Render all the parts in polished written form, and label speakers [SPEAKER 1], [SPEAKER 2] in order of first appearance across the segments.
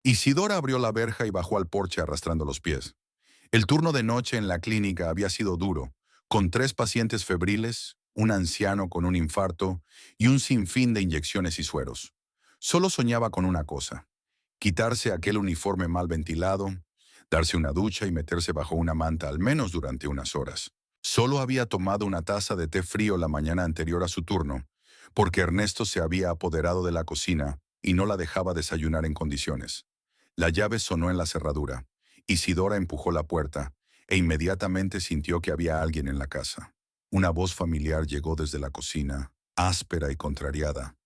[SPEAKER 1] Isidora abrió la verja y bajó al porche arrastrando los pies. El turno de noche en la clínica había sido duro, con 3 pacientes febriles, un anciano con un infarto y un sinfín de inyecciones y sueros. Solo soñaba con una cosa: quitarse aquel uniforme mal ventilado, darse una ducha y meterse bajo una manta al menos durante unas horas. Solo había tomado una taza de té frío la mañana anterior a su turno, porque Ernesto se había apoderado de la cocina y no la dejaba desayunar en condiciones. La llave sonó en la cerradura. Isidora empujó la puerta e inmediatamente sintió que había alguien en la casa. Una voz familiar llegó desde la cocina, áspera y contrariada,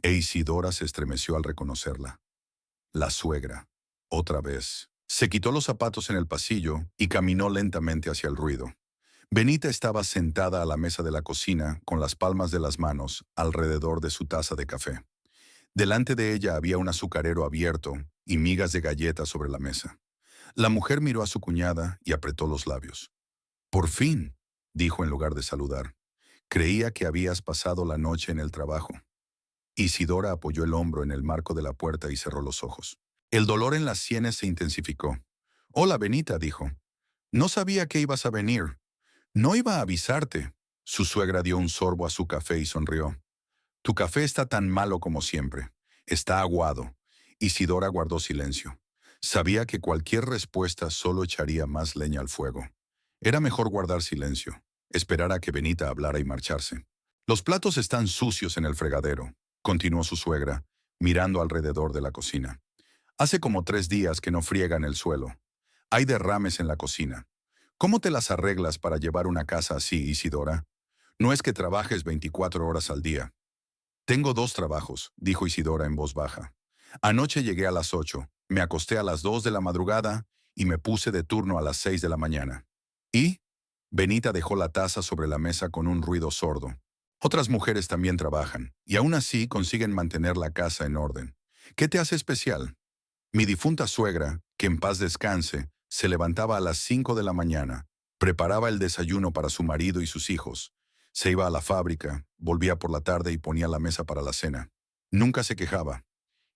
[SPEAKER 1] e Isidora se estremeció al reconocerla. La suegra. Otra vez. Se quitó los zapatos en el pasillo y caminó lentamente hacia el ruido. Benita estaba sentada a la mesa de la cocina con las palmas de las manos alrededor de su taza de café. Delante de ella había un azucarero abierto y migas de galletas sobre la mesa. La mujer miró a su cuñada y apretó los labios. «Por fin», dijo en lugar de saludar. «Creía que habías pasado la noche en el trabajo». Isidora apoyó el hombro en el marco de la puerta y cerró los ojos. El dolor en las sienes se intensificó. «Hola, Benita», dijo. «No sabía que ibas a venir. No iba a avisarte». Su suegra dio un sorbo a su café y sonrió. «Tu café está tan malo como siempre. Está aguado». Isidora guardó silencio. Sabía que cualquier respuesta solo echaría más leña al fuego. Era mejor guardar silencio, esperar a que Benita hablara y marcharse. «Los platos están sucios en el fregadero», continuó su suegra, mirando alrededor de la cocina. «Hace como 3 días que no friegan el suelo. Hay derrames en la cocina. ¿Cómo te las arreglas para llevar una casa así, Isidora? No es que trabajes 24 horas al día». «Tengo 2 trabajos», dijo Isidora en voz baja. «Anoche llegué a las 8, me acosté a las 2 de la madrugada y me puse de turno a las 6 de la mañana». «¿Y?» Benita dejó la taza sobre la mesa con un ruido sordo. «Otras mujeres también trabajan, y aún así consiguen mantener la casa en orden. ¿Qué te hace especial?» Mi difunta suegra, que en paz descanse, se levantaba a las 5 de la mañana, preparaba el desayuno para su marido y sus hijos, se iba a la fábrica, volvía por la tarde y ponía la mesa para la cena. Nunca se quejaba.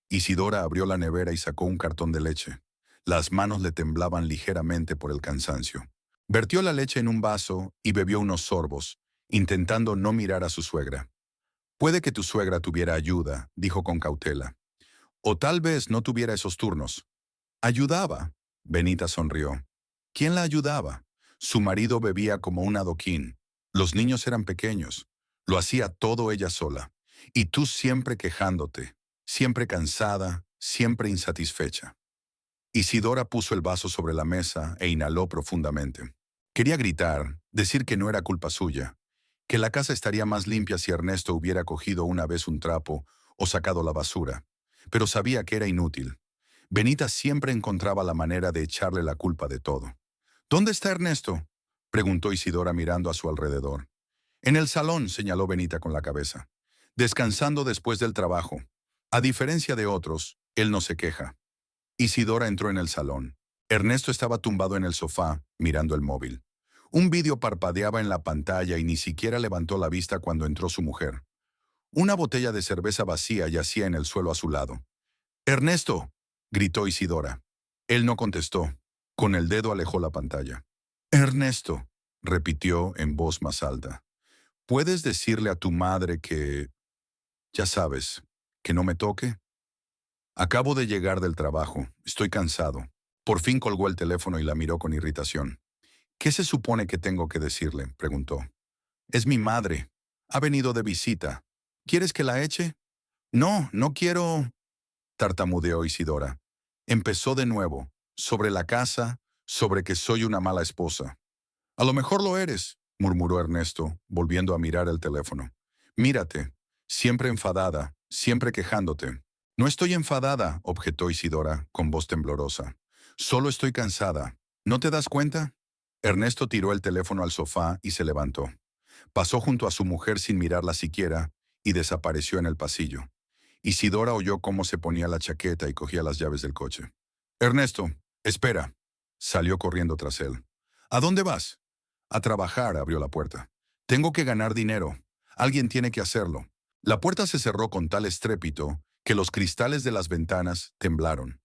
[SPEAKER 1] Isidora abrió la nevera y sacó un cartón de leche. Las manos le temblaban ligeramente por el cansancio. Vertió la leche en un vaso y bebió unos sorbos, intentando no mirar a su suegra. «Puede que tu suegra tuviera ayuda», dijo con cautela. «O tal vez no tuviera esos turnos». «Ayudaba», Benita sonrió. «¿Quién la ayudaba?» Su marido bebía como un adoquín. Los niños eran pequeños. Lo hacía todo ella sola. Y tú siempre quejándote, siempre cansada, siempre insatisfecha. Isidora puso el vaso sobre la mesa e inhaló profundamente. Quería gritar, decir que no era culpa suya, que la casa estaría más limpia si Ernesto hubiera cogido una vez un trapo o sacado la basura, pero sabía que era inútil. Benita siempre encontraba la manera de echarle la culpa de todo. «¿Dónde está Ernesto?», preguntó Isidora mirando a su alrededor. «En el salón», señaló Benita con la cabeza. «Descansando después del trabajo. A diferencia de otros, él no se queja». Isidora entró en el salón. Ernesto estaba tumbado en el sofá, mirando el móvil. Un vídeo parpadeaba en la pantalla y ni siquiera levantó la vista cuando entró su mujer. Una botella de cerveza vacía yacía en el suelo a su lado. «¡Ernesto!», gritó Isidora. Él no contestó. Con el dedo alejó la pantalla. «Ernesto», repitió en voz más alta. «¿Puedes decirle a tu madre que, ya sabes, que no me toque? Acabo de llegar del trabajo. Estoy cansado». Por fin colgó el teléfono y la miró con irritación. «¿Qué se supone que tengo que decirle?», preguntó. «Es mi madre. Ha venido de visita. ¿Quieres que la eche?» «No, no quiero», tartamudeó Isidora. Empezó de nuevo, sobre la casa, sobre que soy una mala esposa. «A lo mejor lo eres», murmuró Ernesto, volviendo a mirar el teléfono. «Mírate, siempre enfadada, siempre quejándote». «No estoy enfadada», objetó Isidora, con voz temblorosa. «Solo estoy cansada. ¿No te das cuenta?». Ernesto tiró el teléfono al sofá y se levantó. Pasó junto a su mujer sin mirarla siquiera y desapareció en el pasillo. Isidora oyó cómo se ponía la chaqueta y cogía las llaves del coche. «Ernesto, espera». Salió corriendo tras él. «¿A dónde vas?» «A trabajar», abrió la puerta. «Tengo que ganar dinero. Alguien tiene que hacerlo». La puerta se cerró con tal estrépito que los cristales de las ventanas temblaron.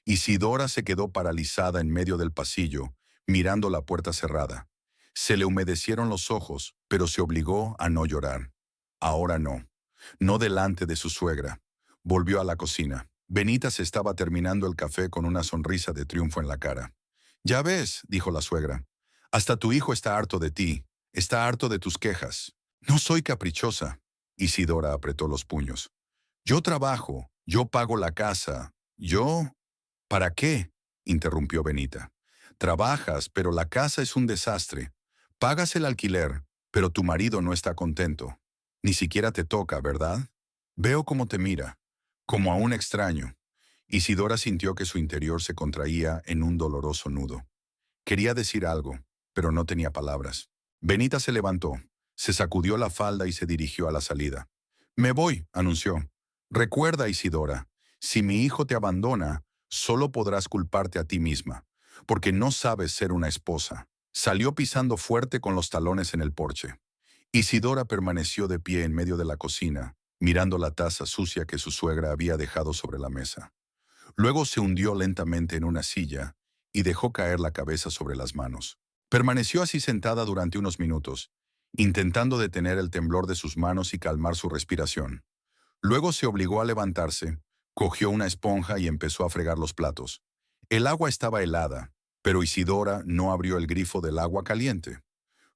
[SPEAKER 1] Isidora se quedó paralizada en medio del pasillo, mirando la puerta cerrada. Se le humedecieron los ojos, pero se obligó a no llorar. Ahora no. No delante de su suegra. Volvió a la cocina. Benita se estaba terminando el café con una sonrisa de triunfo en la cara. «Ya ves», dijo la suegra, «hasta tu hijo está harto de ti, está harto de tus quejas». «No soy caprichosa». Isidora apretó los puños. «Yo trabajo, yo pago la casa, yo...» «¿Para qué?», interrumpió Benita. «Trabajas, pero la casa es un desastre. Pagas el alquiler, pero tu marido no está contento. Ni siquiera te toca, ¿verdad? Veo cómo te mira, como a un extraño». Isidora sintió que su interior se contraía en un doloroso nudo. Quería decir algo, pero no tenía palabras. Benita se levantó, se sacudió la falda y se dirigió a la salida. «Me voy», anunció. «Recuerda, Isidora, si mi hijo te abandona, solo podrás culparte a ti misma, porque no sabes ser una esposa». Salió pisando fuerte con los talones en el porche. Isidora permaneció de pie en medio de la cocina, mirando la taza sucia que su suegra había dejado sobre la mesa. Luego se hundió lentamente en una silla y dejó caer la cabeza sobre las manos. Permaneció así sentada durante unos minutos, intentando detener el temblor de sus manos y calmar su respiración. Luego se obligó a levantarse, cogió una esponja y empezó a fregar los platos. El agua estaba helada, pero Isidora no abrió el grifo del agua caliente.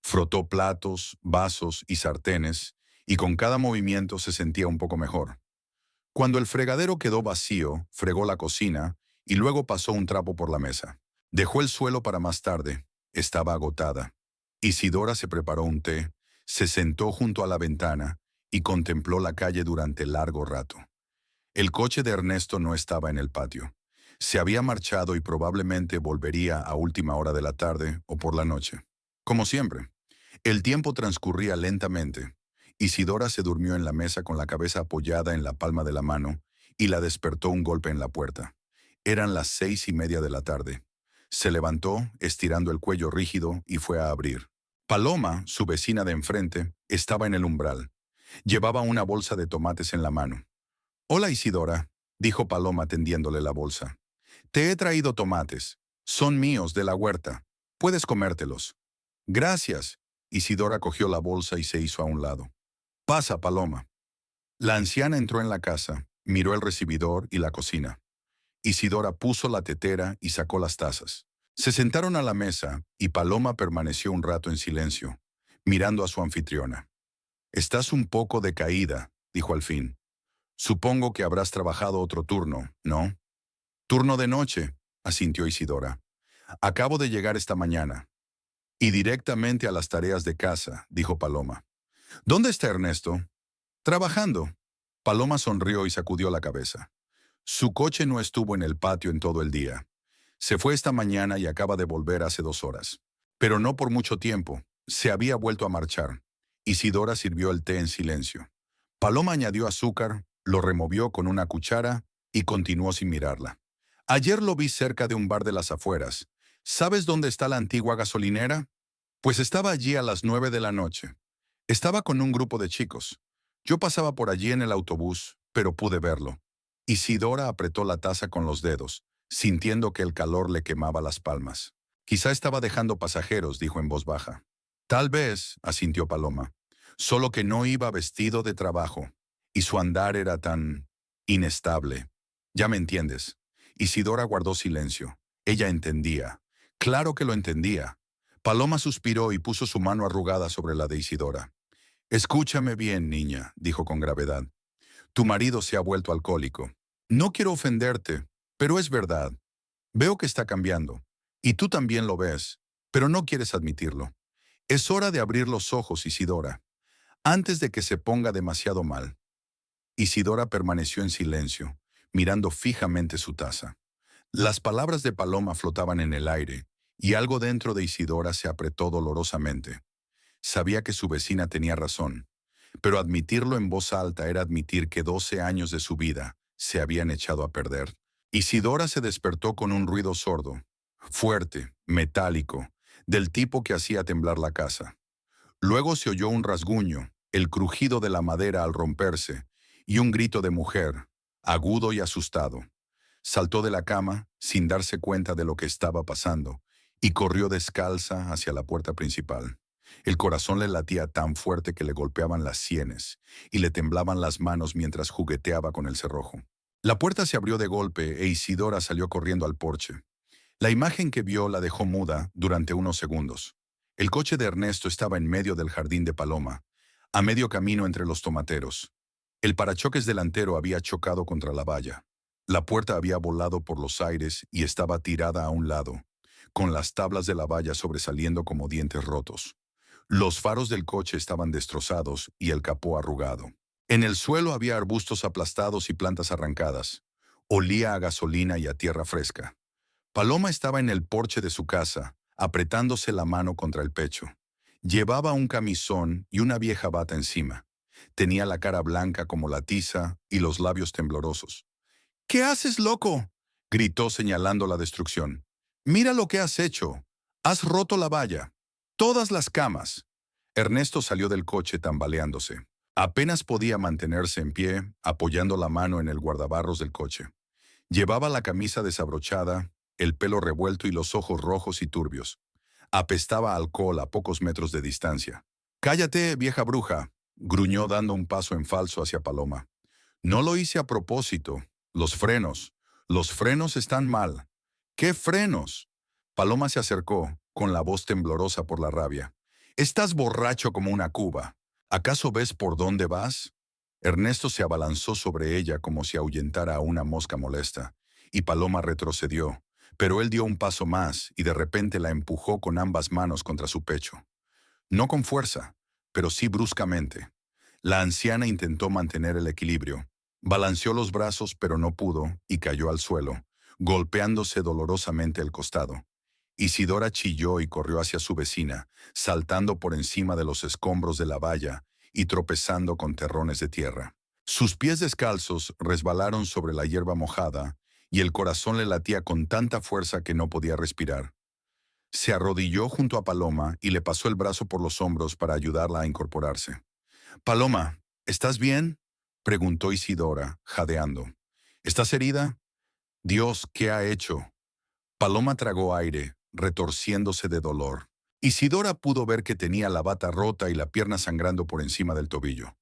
[SPEAKER 1] Frotó platos, vasos y sartenes, y con cada movimiento se sentía un poco mejor. Cuando el fregadero quedó vacío, fregó la cocina y luego pasó un trapo por la mesa. Dejó el suelo para más tarde. Estaba agotada. Isidora se preparó un té, se sentó junto a la ventana y contempló la calle durante largo rato. El coche de Ernesto no estaba en el patio. Se había marchado y probablemente volvería a última hora de la tarde o por la noche. Como siempre. El tiempo transcurría lentamente. Isidora se durmió en la mesa con la cabeza apoyada en la palma de la mano y la despertó un golpe en la puerta. Eran las 6:30 de la tarde. Se levantó, estirando el cuello rígido, y fue a abrir. Paloma, su vecina de enfrente, estaba en el umbral. Llevaba una bolsa de tomates en la mano. «Hola, Isidora», dijo Paloma tendiéndole la bolsa. «Te he traído tomates. Son míos, de la huerta. Puedes comértelos». «Gracias». Isidora cogió la bolsa y se hizo a un lado. «Pasa, Paloma». La anciana entró en la casa, miró el recibidor y la cocina. Isidora puso la tetera y sacó las tazas. Se sentaron a la mesa y Paloma permaneció un rato en silencio, mirando a su anfitriona. «Estás un poco decaída», dijo al fin. «Supongo que habrás trabajado otro turno, ¿no?» «Turno de noche», asintió Isidora. «Acabo de llegar esta mañana». «Y directamente a las tareas de casa», dijo Paloma. «¿Dónde está Ernesto?» «Trabajando». Paloma sonrió y sacudió la cabeza. Su coche no estuvo en el patio en todo el día. Se fue esta mañana y acaba de volver hace 2 horas. Pero no por mucho tiempo. Se había vuelto a marchar. Isidora sirvió el té en silencio. Paloma añadió azúcar, lo removió con una cuchara y continuó sin mirarla. «Ayer lo vi cerca de un bar de las afueras. ¿Sabes dónde está la antigua gasolinera? Pues estaba allí a las 9 de la noche. Estaba con un grupo de chicos. Yo pasaba por allí en el autobús, pero pude verlo». Isidora apretó la taza con los dedos, sintiendo que el calor le quemaba las palmas. «Quizá estaba dejando pasajeros», dijo en voz baja. «Tal vez», asintió Paloma, «solo que no iba vestido de trabajo, y su andar era tan inestable. Ya me entiendes». Isidora guardó silencio. Ella entendía. Claro que lo entendía. Paloma suspiró y puso su mano arrugada sobre la de Isidora. «Escúchame bien, niña», dijo con gravedad. «Tu marido se ha vuelto alcohólico. No quiero ofenderte, pero es verdad. Veo que está cambiando. Y tú también lo ves, pero no quieres admitirlo. Es hora de abrir los ojos, Isidora, antes de que se ponga demasiado mal». Isidora permaneció en silencio, mirando fijamente su taza. Las palabras de Paloma flotaban en el aire, y algo dentro de Isidora se apretó dolorosamente. Sabía que su vecina tenía razón, pero admitirlo en voz alta era admitir que 12 años de su vida se habían echado a perder. Isidora se despertó con un ruido sordo, fuerte, metálico, del tipo que hacía temblar la casa. Luego se oyó un rasguño, el crujido de la madera al romperse, y un grito de mujer, agudo y asustado. Saltó de la cama sin darse cuenta de lo que estaba pasando y corrió descalza hacia la puerta principal. El corazón le latía tan fuerte que le golpeaban las sienes y le temblaban las manos mientras jugueteaba con el cerrojo. La puerta se abrió de golpe e Isidora salió corriendo al porche. La imagen que vio la dejó muda durante unos segundos. El coche de Ernesto estaba en medio del jardín de Paloma, a medio camino entre los tomateros. El parachoques delantero había chocado contra la valla. La puerta había volado por los aires y estaba tirada a un lado, con las tablas de la valla sobresaliendo como dientes rotos. Los faros del coche estaban destrozados y el capó arrugado. En el suelo había arbustos aplastados y plantas arrancadas. Olía a gasolina y a tierra fresca. Paloma estaba en el porche de su casa, apretándose la mano contra el pecho. Llevaba un camisón y una vieja bata encima. Tenía la cara blanca como la tiza y los labios temblorosos. ¿Qué haces, loco?, gritó señalando la destrucción. Mira lo que has hecho. Has roto la valla. Todas las camas. Ernesto salió del coche tambaleándose. Apenas podía mantenerse en pie, apoyando la mano en el guardabarros del coche. Llevaba la camisa desabrochada, el pelo revuelto y los ojos rojos y turbios. Apestaba a alcohol a pocos metros de distancia. «Cállate, vieja bruja», gruñó dando un paso en falso hacia Paloma. «No lo hice a propósito. Los frenos. Los frenos están mal». «¿Qué frenos?». Paloma se acercó, con la voz temblorosa por la rabia. «Estás borracho como una cuba. ¿Acaso ves por dónde vas?». Ernesto se abalanzó sobre ella como si ahuyentara a una mosca molesta, y Paloma retrocedió, pero él dio un paso más y de repente la empujó con ambas manos contra su pecho. No con fuerza, pero sí bruscamente. La anciana intentó mantener el equilibrio. Balanceó los brazos, pero no pudo, y cayó al suelo, golpeándose dolorosamente el costado. Isidora chilló y corrió hacia su vecina, saltando por encima de los escombros de la valla y tropezando con terrones de tierra. Sus pies descalzos resbalaron sobre la hierba mojada y el corazón le latía con tanta fuerza que no podía respirar. Se arrodilló junto a Paloma y le pasó el brazo por los hombros para ayudarla a incorporarse. «Paloma, ¿estás bien?», preguntó Isidora, jadeando. «¿Estás herida?». «Dios, ¿qué ha hecho?». Paloma tragó aire, retorciéndose de dolor. Isidora pudo ver que tenía la bata rota y la pierna sangrando por encima del tobillo.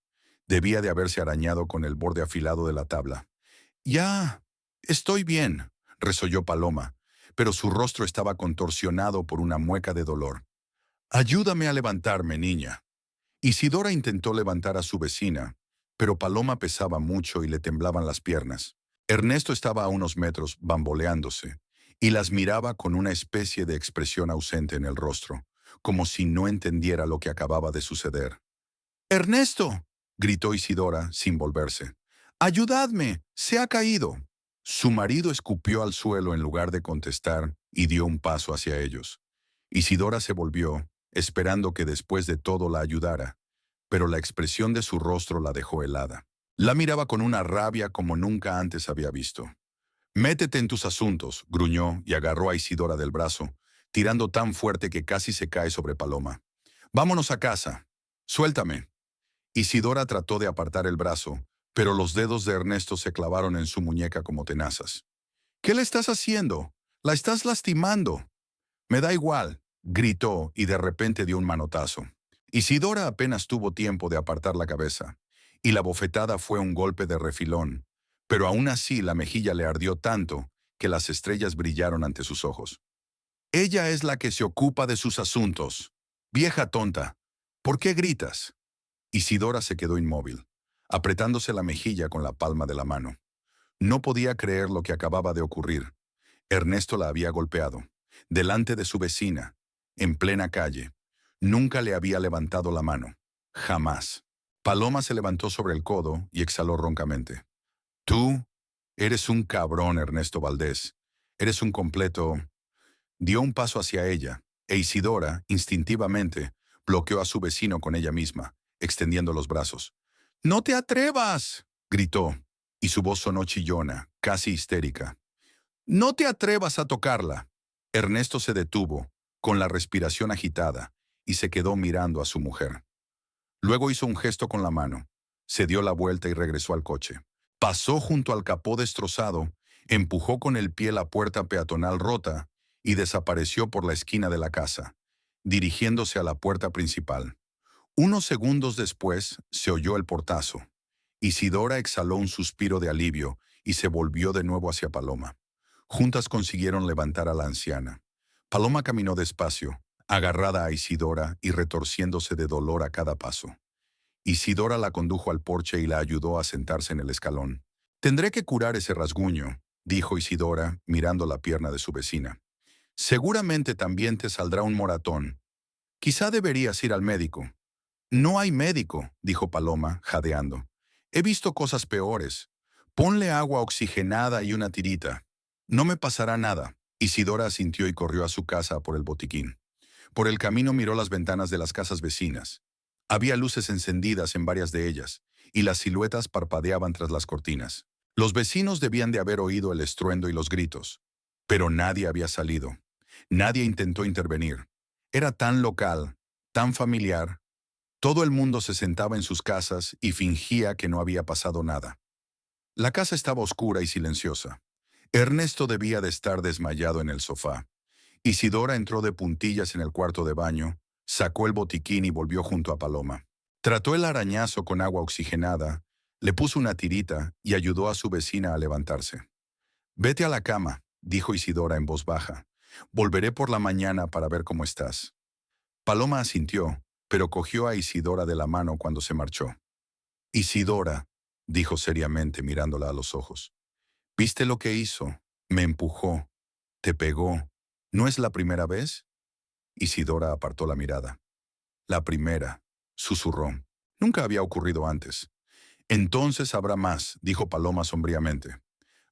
[SPEAKER 1] Debía de haberse arañado con el borde afilado de la tabla. «Ya, estoy bien», resolló Paloma, pero su rostro estaba contorsionado por una mueca de dolor. «Ayúdame a levantarme, niña». Isidora intentó levantar a su vecina, pero Paloma pesaba mucho y le temblaban las piernas. Ernesto estaba a unos metros, bamboleándose, y las miraba con una especie de expresión ausente en el rostro, como si no entendiera lo que acababa de suceder. «¡Ernesto!», gritó Isidora, sin volverse. «¡Ayudadme! ¡Se ha caído!». Su marido escupió al suelo en lugar de contestar y dio un paso hacia ellos. Isidora se volvió, esperando que después de todo la ayudara, pero la expresión de su rostro la dejó helada. La miraba con una rabia como nunca antes había visto. «Métete en tus asuntos», gruñó y agarró a Isidora del brazo, tirando tan fuerte que casi se cae sobre Paloma. «Vámonos a casa. Suéltame». Isidora trató de apartar el brazo, pero los dedos de Ernesto se clavaron en su muñeca como tenazas. «¿Qué le estás haciendo? La estás lastimando». «Me da igual», gritó y de repente dio un manotazo. Isidora apenas tuvo tiempo de apartar la cabeza, y la bofetada fue un golpe de refilón, pero aún así la mejilla le ardió tanto que las estrellas brillaron ante sus ojos. «Ella es la que se ocupa de sus asuntos. Vieja tonta, ¿por qué gritas?». Isidora se quedó inmóvil, apretándose la mejilla con la palma de la mano. No podía creer lo que acababa de ocurrir. Ernesto la había golpeado, delante de su vecina, en plena calle. Nunca le había levantado la mano. Jamás. Paloma se levantó sobre el codo y exhaló roncamente. «Tú eres un cabrón, Ernesto Valdés. Eres un completo...». Dio un paso hacia ella, e Isidora, instintivamente, bloqueó a su vecino con ella misma, extendiendo los brazos. «¡No te atrevas!», gritó, y su voz sonó chillona, casi histérica. «¡No te atrevas a tocarla!». Ernesto se detuvo, con la respiración agitada, y se quedó mirando a su mujer. Luego hizo un gesto con la mano, se dio la vuelta y regresó al coche. Pasó junto al capó destrozado Empujó con el pie la puerta peatonal rota y desapareció por la esquina de la casa, dirigiéndose a la puerta principal. Unos segundos después se oyó el portazo. Isidora exhaló un suspiro de alivio y se volvió de nuevo hacia Paloma. Juntas consiguieron levantar a la anciana. Paloma caminó despacio, agarrada a Isidora y retorciéndose de dolor a cada paso. Isidora la condujo al porche y la ayudó a sentarse en el escalón. «Tendré que curar ese rasguño», dijo Isidora, mirando la pierna de su vecina. «Seguramente también te saldrá un moratón. Quizá deberías ir al médico». «No hay médico», dijo Paloma, jadeando. «He visto cosas peores. Ponle agua oxigenada y una tirita. No me pasará nada». Isidora asintió y corrió a su casa por el botiquín. Por el camino miró las ventanas de las casas vecinas. Había luces encendidas en varias de ellas, y las siluetas parpadeaban tras las cortinas. Los vecinos debían de haber oído el estruendo y los gritos, pero nadie había salido. Nadie intentó intervenir. Era tan local, tan familiar. Todo el mundo se sentaba en sus casas y fingía que no había pasado nada. La casa estaba oscura y silenciosa. Ernesto debía de estar desmayado en el sofá. Isidora entró de puntillas en el cuarto de baño, sacó el botiquín y volvió junto a Paloma. Trató el arañazo con agua oxigenada, le puso una tirita y ayudó a su vecina a levantarse. «Vete a la cama», dijo Isidora en voz baja. «Volveré por la mañana para ver cómo estás». Paloma asintió, pero cogió a Isidora de la mano cuando se marchó. «Isidora», dijo seriamente mirándola a los ojos. «¿Viste lo que hizo? Me empujó. Te pegó. ¿No es la primera vez?» Isidora apartó la mirada. «La primera», susurró. «Nunca había ocurrido antes». «Entonces habrá más», dijo Paloma sombríamente.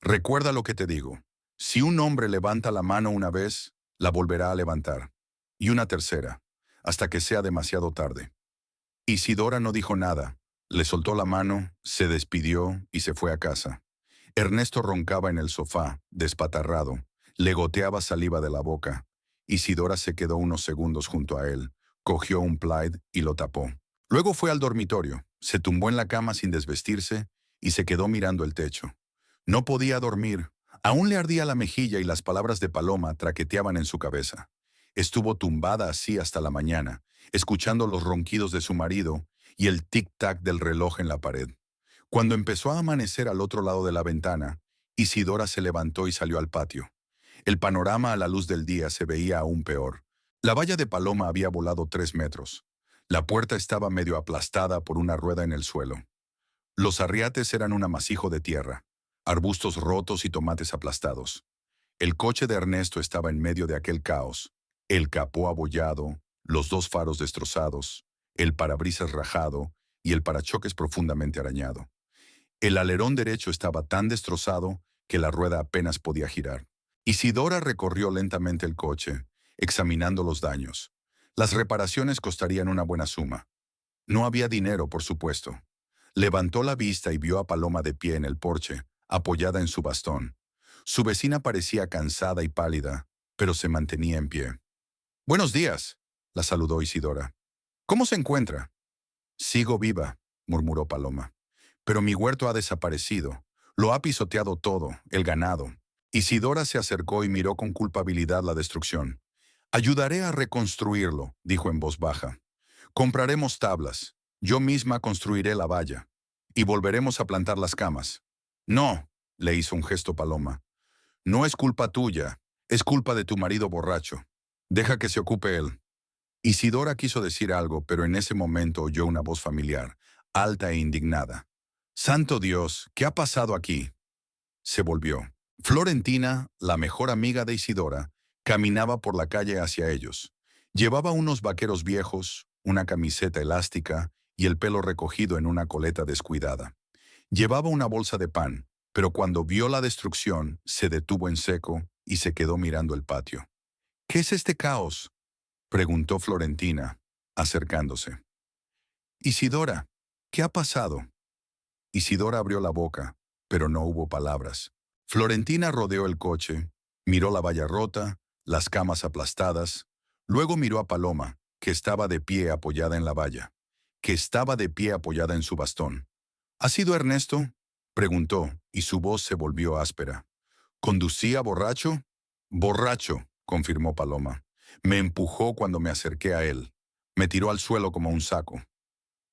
[SPEAKER 1] «Recuerda lo que te digo. Si un hombre levanta la mano una vez, la volverá a levantar. Y una tercera, hasta que sea demasiado tarde». Isidora no dijo nada. Le soltó la mano, se despidió y se fue a casa. Ernesto roncaba en el sofá, despatarrado. Le goteaba saliva de la boca. Isidora se quedó unos segundos junto a él, cogió un plaid y lo tapó. Luego fue al dormitorio, se tumbó en la cama sin desvestirse y se quedó mirando el techo. No podía dormir. Aún le ardía la mejilla y las palabras de Paloma traqueteaban en su cabeza. Estuvo tumbada así hasta la mañana, escuchando los ronquidos de su marido y el tic-tac del reloj en la pared. Cuando empezó a amanecer al otro lado de la ventana, Isidora se levantó y salió al patio. El panorama a la luz del día se veía aún peor. La valla de Paloma había volado 3 metros. La puerta estaba medio aplastada por una rueda en el suelo. Los arriates eran un amasijo de tierra, arbustos rotos y tomates aplastados. El coche de Ernesto estaba en medio de aquel caos. El capó abollado, los 2 faros destrozados, el parabrisas rajado y el parachoques profundamente arañado. El alerón derecho estaba tan destrozado que la rueda apenas podía girar. Isidora recorrió lentamente el coche, examinando los daños. Las reparaciones costarían una buena suma. No había dinero, por supuesto. Levantó la vista y vio a Paloma de pie en el porche, apoyada en su bastón. Su vecina parecía cansada y pálida, pero se mantenía en pie. «Buenos días», la saludó Isidora. «¿Cómo se encuentra?» «Sigo viva», murmuró Paloma. «Pero mi huerto ha desaparecido. Lo ha pisoteado todo, el ganado». Isidora se acercó y miró con culpabilidad la destrucción. «Ayudaré a reconstruirlo», dijo en voz baja. «Compraremos tablas. Yo misma construiré la valla. Y volveremos a plantar las camas». «No», le hizo un gesto Paloma. «No es culpa tuya. Es culpa de tu marido borracho. Deja que se ocupe él». Isidora quiso decir algo, pero en ese momento oyó una voz familiar, alta e indignada. «¡Santo Dios! ¿Qué ha pasado aquí?» Se volvió. Florentina, la mejor amiga de Isidora, caminaba por la calle hacia ellos. Llevaba unos vaqueros viejos, una camiseta elástica y el pelo recogido en una coleta descuidada. Llevaba una bolsa de pan, pero cuando vio la destrucción, se detuvo en seco y se quedó mirando el patio. «¿Qué es este caos?», preguntó Florentina, acercándose. «Isidora, ¿qué ha pasado?». Isidora abrió la boca, pero no hubo palabras. Florentina rodeó el coche, miró la valla rota, las camas aplastadas, luego miró a Paloma, que estaba de pie apoyada en la valla, que estaba de pie apoyada en su bastón. «¿Ha sido Ernesto?», preguntó, y su voz se volvió áspera. ¿Conducía borracho? Borracho, confirmó Paloma. Me empujó cuando me acerqué a él. Me tiró al suelo como un saco.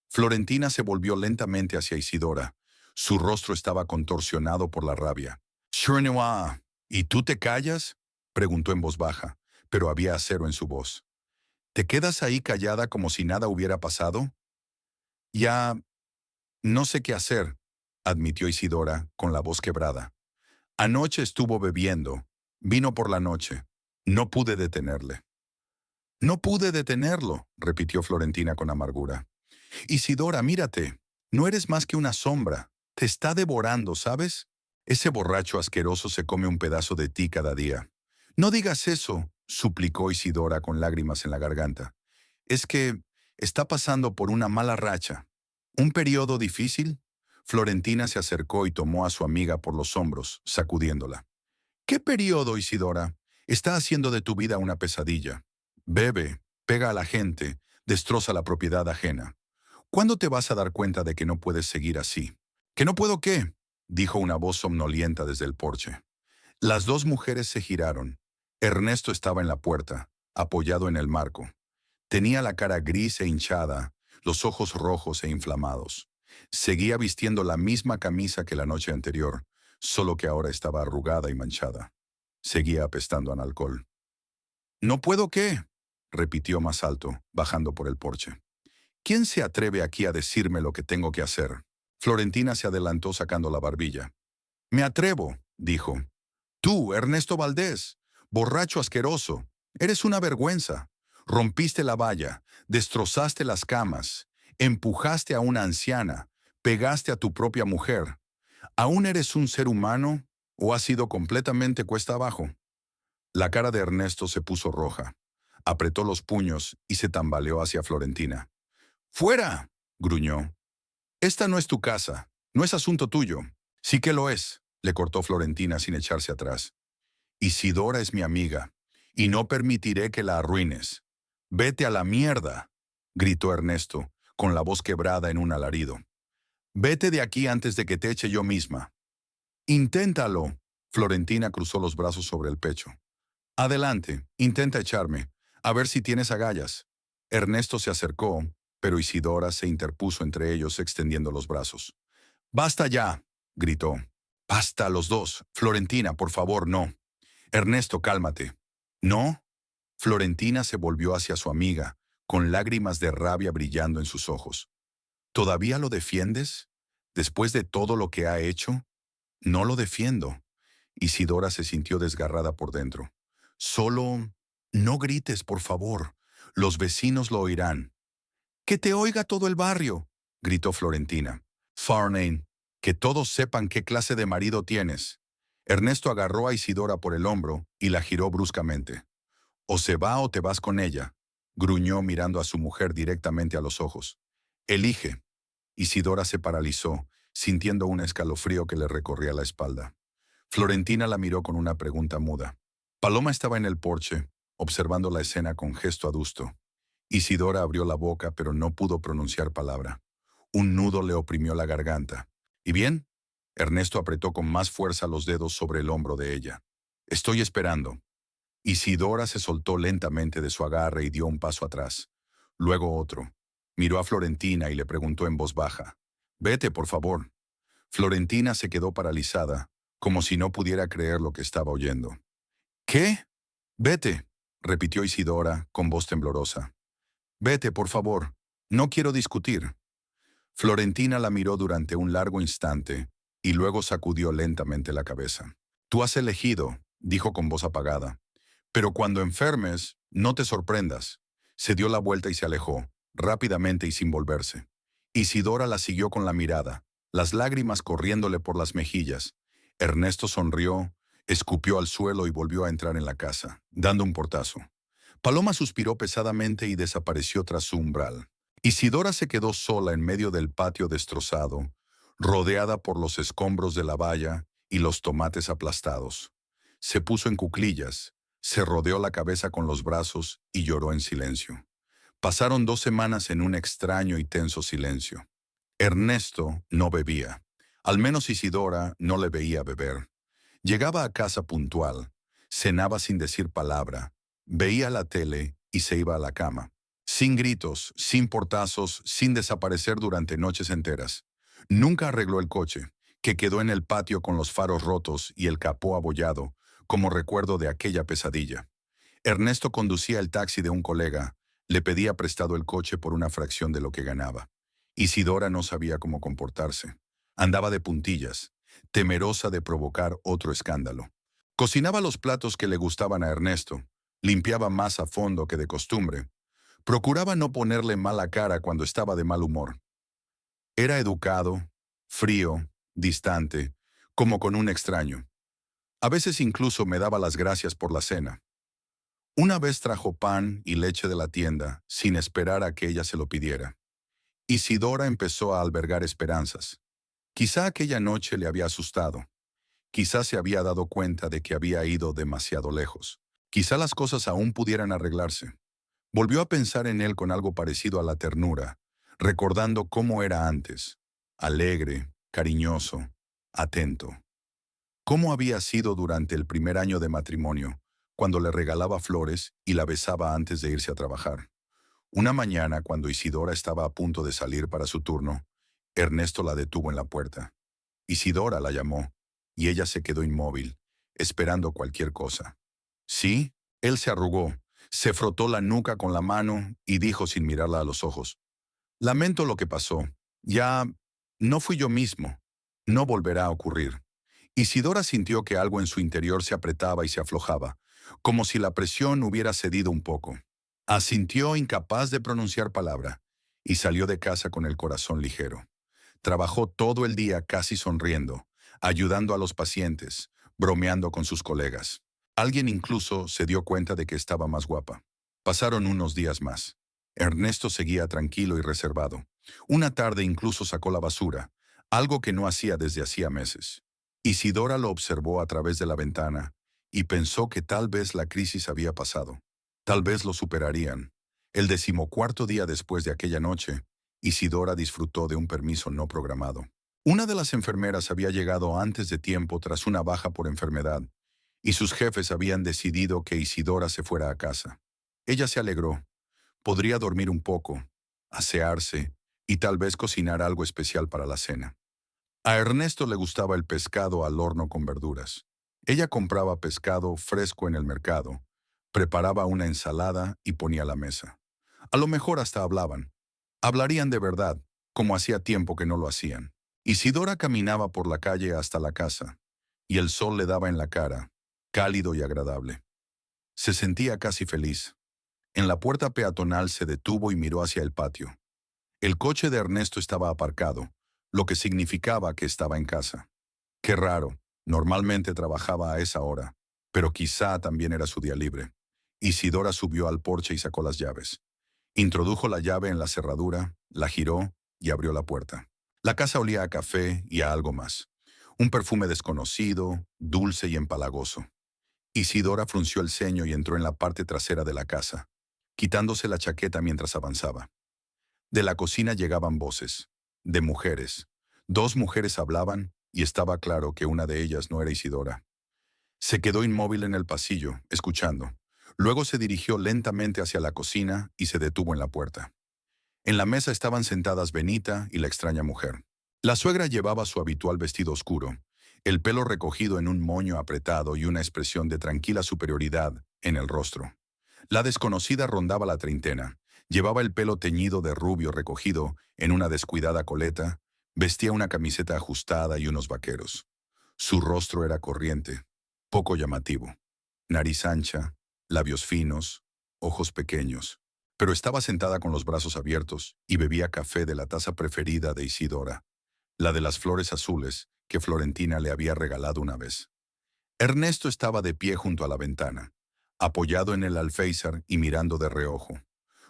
[SPEAKER 1] Florentina se volvió lentamente hacia Isidora. Su rostro estaba contorsionado por la rabia. «Chernua, ¿y tú te callas?», preguntó en voz baja, pero había acero en su voz. «¿Te quedas ahí callada como si nada hubiera pasado?». «Ya no sé qué hacer», admitió Isidora con la voz quebrada. «Anoche estuvo bebiendo. Vino por la noche. No pude detenerle». «No pude detenerlo», repitió Florentina con amargura. «Isidora, mírate. No eres más que una sombra. Te está devorando, ¿sabes? Ese borracho asqueroso se come un pedazo de ti cada día». «No digas eso», suplicó Isidora con lágrimas en la garganta. «Es que está pasando por una mala racha. ¿Un periodo difícil?». Florentina se acercó y tomó a su amiga por los hombros, sacudiéndola. «¿Qué periodo, Isidora? Está haciendo de tu vida una pesadilla. Bebe, pega a la gente, destroza la propiedad ajena. ¿Cuándo te vas a dar cuenta de que no puedes seguir así?». «¿Que no puedo qué?», dijo una voz somnolienta desde el porche. Las dos mujeres se giraron. Ernesto estaba en la puerta, apoyado en el marco. Tenía la cara gris e hinchada, los ojos rojos e inflamados. Seguía vistiendo la misma camisa que la noche anterior, solo que ahora estaba arrugada y manchada. Seguía apestando a alcohol. «¿No puedo qué?», repitió más alto, bajando por el porche. «¿Quién se atreve aquí a decirme lo que tengo que hacer?». Florentina se adelantó sacando la barbilla. «Me atrevo», dijo. «Tú, Ernesto Valdés, borracho asqueroso, eres una vergüenza. Rompiste la valla, destrozaste las camas, empujaste a una anciana, pegaste a tu propia mujer. ¿Aún eres un ser humano o has sido completamente cuesta abajo?». La cara de Ernesto se puso roja. Apretó los puños y se tambaleó hacia Florentina. «¡Fuera!», gruñó. «Esta no es tu casa, no es asunto tuyo». «Sí que lo es», le cortó Florentina sin echarse atrás. «Isidora es mi amiga, y no permitiré que la arruines». «Vete a la mierda», gritó Ernesto, con la voz quebrada en un alarido. «Vete de aquí antes de que te eche yo misma». «Inténtalo». Florentina cruzó los brazos sobre el pecho. «Adelante, intenta echarme, a ver si tienes agallas». Ernesto se acercó, pero Isidora se interpuso entre ellos extendiendo los brazos. «Basta ya», gritó. «Basta los dos. Florentina, por favor, no». «Ernesto, cálmate». «¿No?». Florentina se volvió hacia su amiga, con lágrimas de rabia brillando en sus ojos. «¿Todavía lo defiendes? ¿Después de todo lo que ha hecho?». «No lo defiendo». Isidora se sintió desgarrada por dentro. «Solo no grites, por favor. Los vecinos lo oirán». «Que te oiga todo el barrio», gritó Florentina. «Farnane, que todos sepan qué clase de marido tienes». Ernesto agarró a Isidora por el hombro y la giró bruscamente. «O se va o te vas con ella», gruñó mirando a su mujer directamente a los ojos. «Elige». Isidora se paralizó, sintiendo un escalofrío que le recorría la espalda. Florentina la miró con una pregunta muda. Paloma estaba en el porche, observando la escena con gesto adusto. Isidora abrió la boca, pero no pudo pronunciar palabra. Un nudo le oprimió la garganta. «¿Y bien?». Ernesto apretó con más fuerza los dedos sobre el hombro de ella. «Estoy esperando». Isidora se soltó lentamente de su agarre y dio un paso atrás. Luego otro. Miró a Florentina y le preguntó en voz baja. «Vete, por favor». Florentina se quedó paralizada, como si no pudiera creer lo que estaba oyendo. «¿Qué?». «Vete», repitió Isidora con voz temblorosa. «Vete, por favor. No quiero discutir». Florentina la miró durante un largo instante y luego sacudió lentamente la cabeza. «Tú has elegido», dijo con voz apagada. «Pero cuando enfermes, no te sorprendas». Se dio la vuelta y se alejó, rápidamente y sin volverse. Isidora la siguió con la mirada, las lágrimas corriéndole por las mejillas. Ernesto sonrió, escupió al suelo y volvió a entrar en la casa, dando un portazo. Paloma suspiró pesadamente y desapareció tras su umbral. Isidora se quedó sola en medio del patio destrozado, rodeada por los escombros de la valla y los tomates aplastados. Se puso en cuclillas, se rodeó la cabeza con los brazos y lloró en silencio. Pasaron 2 semanas en un extraño y tenso silencio. Ernesto no bebía. Al menos Isidora no le veía beber. Llegaba a casa puntual, cenaba sin decir palabra, veía la tele y se iba a la cama. Sin gritos, sin portazos, sin desaparecer durante noches enteras. Nunca arregló el coche, que quedó en el patio con los faros rotos y el capó abollado, como recuerdo de aquella pesadilla. Ernesto conducía el taxi de un colega, le pedía prestado el coche por una fracción de lo que ganaba. Isidora no sabía cómo comportarse. Andaba de puntillas, temerosa de provocar otro escándalo. Cocinaba los platos que le gustaban a Ernesto, limpiaba más a fondo que de costumbre. Procuraba no ponerle mala cara cuando estaba de mal humor. Era educado, frío, distante, como con un extraño. A veces incluso me daba las gracias por la cena. Una vez trajo pan y leche de la tienda, sin esperar a que ella se lo pidiera. Isidora empezó a albergar esperanzas. Quizá aquella noche le había asustado. Quizá se había dado cuenta de que había ido demasiado lejos. Quizá las cosas aún pudieran arreglarse. Volvió a pensar en él con algo parecido a la ternura, recordando cómo era antes, alegre, cariñoso, atento. Cómo había sido durante el primer año de matrimonio, cuando le regalaba flores y la besaba antes de irse a trabajar. Una mañana, cuando Isidora estaba a punto de salir para su turno, Ernesto la detuvo en la puerta. Isidora la llamó, y ella se quedó inmóvil, esperando cualquier cosa. Sí, él se arrugó, se frotó la nuca con la mano y dijo sin mirarla a los ojos: Lamento lo que pasó. Ya no fui yo mismo. No volverá a ocurrir. Isidora sintió que algo en su interior se apretaba y se aflojaba, como si la presión hubiera cedido un poco. Asintió incapaz de pronunciar palabra, y salió de casa con el corazón ligero. Trabajó todo el día casi sonriendo, ayudando a los pacientes, bromeando con sus colegas. Alguien incluso se dio cuenta de que estaba más guapa. Pasaron unos días más. Ernesto seguía tranquilo y reservado. Una tarde incluso sacó la basura, algo que no hacía desde hacía meses. Isidora lo observó a través de la ventana y pensó que tal vez la crisis había pasado. Tal vez lo superarían. El 14º día después de aquella noche, Isidora disfrutó de un permiso no programado. Una de las enfermeras había llegado antes de tiempo tras una baja por enfermedad, y sus jefes habían decidido que Isidora se fuera a casa. Ella se alegró. Podría dormir un poco, asearse y tal vez cocinar algo especial para la cena. A Ernesto le gustaba el pescado al horno con verduras. Ella compraba pescado fresco en el mercado, preparaba una ensalada y ponía la mesa. A lo mejor hasta hablaban. Hablarían de verdad, como hacía tiempo que no lo hacían. Isidora caminaba por la calle hasta la casa, y el sol le daba en la cara, cálido y agradable. Se sentía casi feliz. En la puerta peatonal se detuvo y miró hacia el patio. El coche de Ernesto estaba aparcado, lo que significaba que estaba en casa. Qué raro, normalmente trabajaba a esa hora, pero quizá también era su día libre. Isidora subió al porche y sacó las llaves. Introdujo la llave en la cerradura, la giró y abrió la puerta. La casa olía a café y a algo más. Un perfume desconocido, dulce y empalagoso. Isidora frunció el ceño y entró en la parte trasera de la casa, quitándose la chaqueta mientras avanzaba. De la cocina llegaban voces, de mujeres. Dos mujeres hablaban y estaba claro que una de ellas no era Isidora. Se quedó inmóvil en el pasillo, escuchando. Luego se dirigió lentamente hacia la cocina y se detuvo en la puerta. En la mesa estaban sentadas Benita y la extraña mujer. La suegra llevaba su habitual vestido oscuro, el pelo recogido en un moño apretado y una expresión de tranquila superioridad en el rostro. La desconocida rondaba la treintena, llevaba el pelo teñido de rubio recogido en una descuidada coleta, vestía una camiseta ajustada y unos vaqueros. Su rostro era corriente, poco llamativo. Nariz ancha, labios finos, ojos pequeños. Pero estaba sentada con los brazos abiertos y bebía café de la taza preferida de Isidora, la de las flores azules que Florentina le había regalado una vez. Ernesto estaba de pie junto a la ventana, apoyado en el alféizar y mirando de reojo.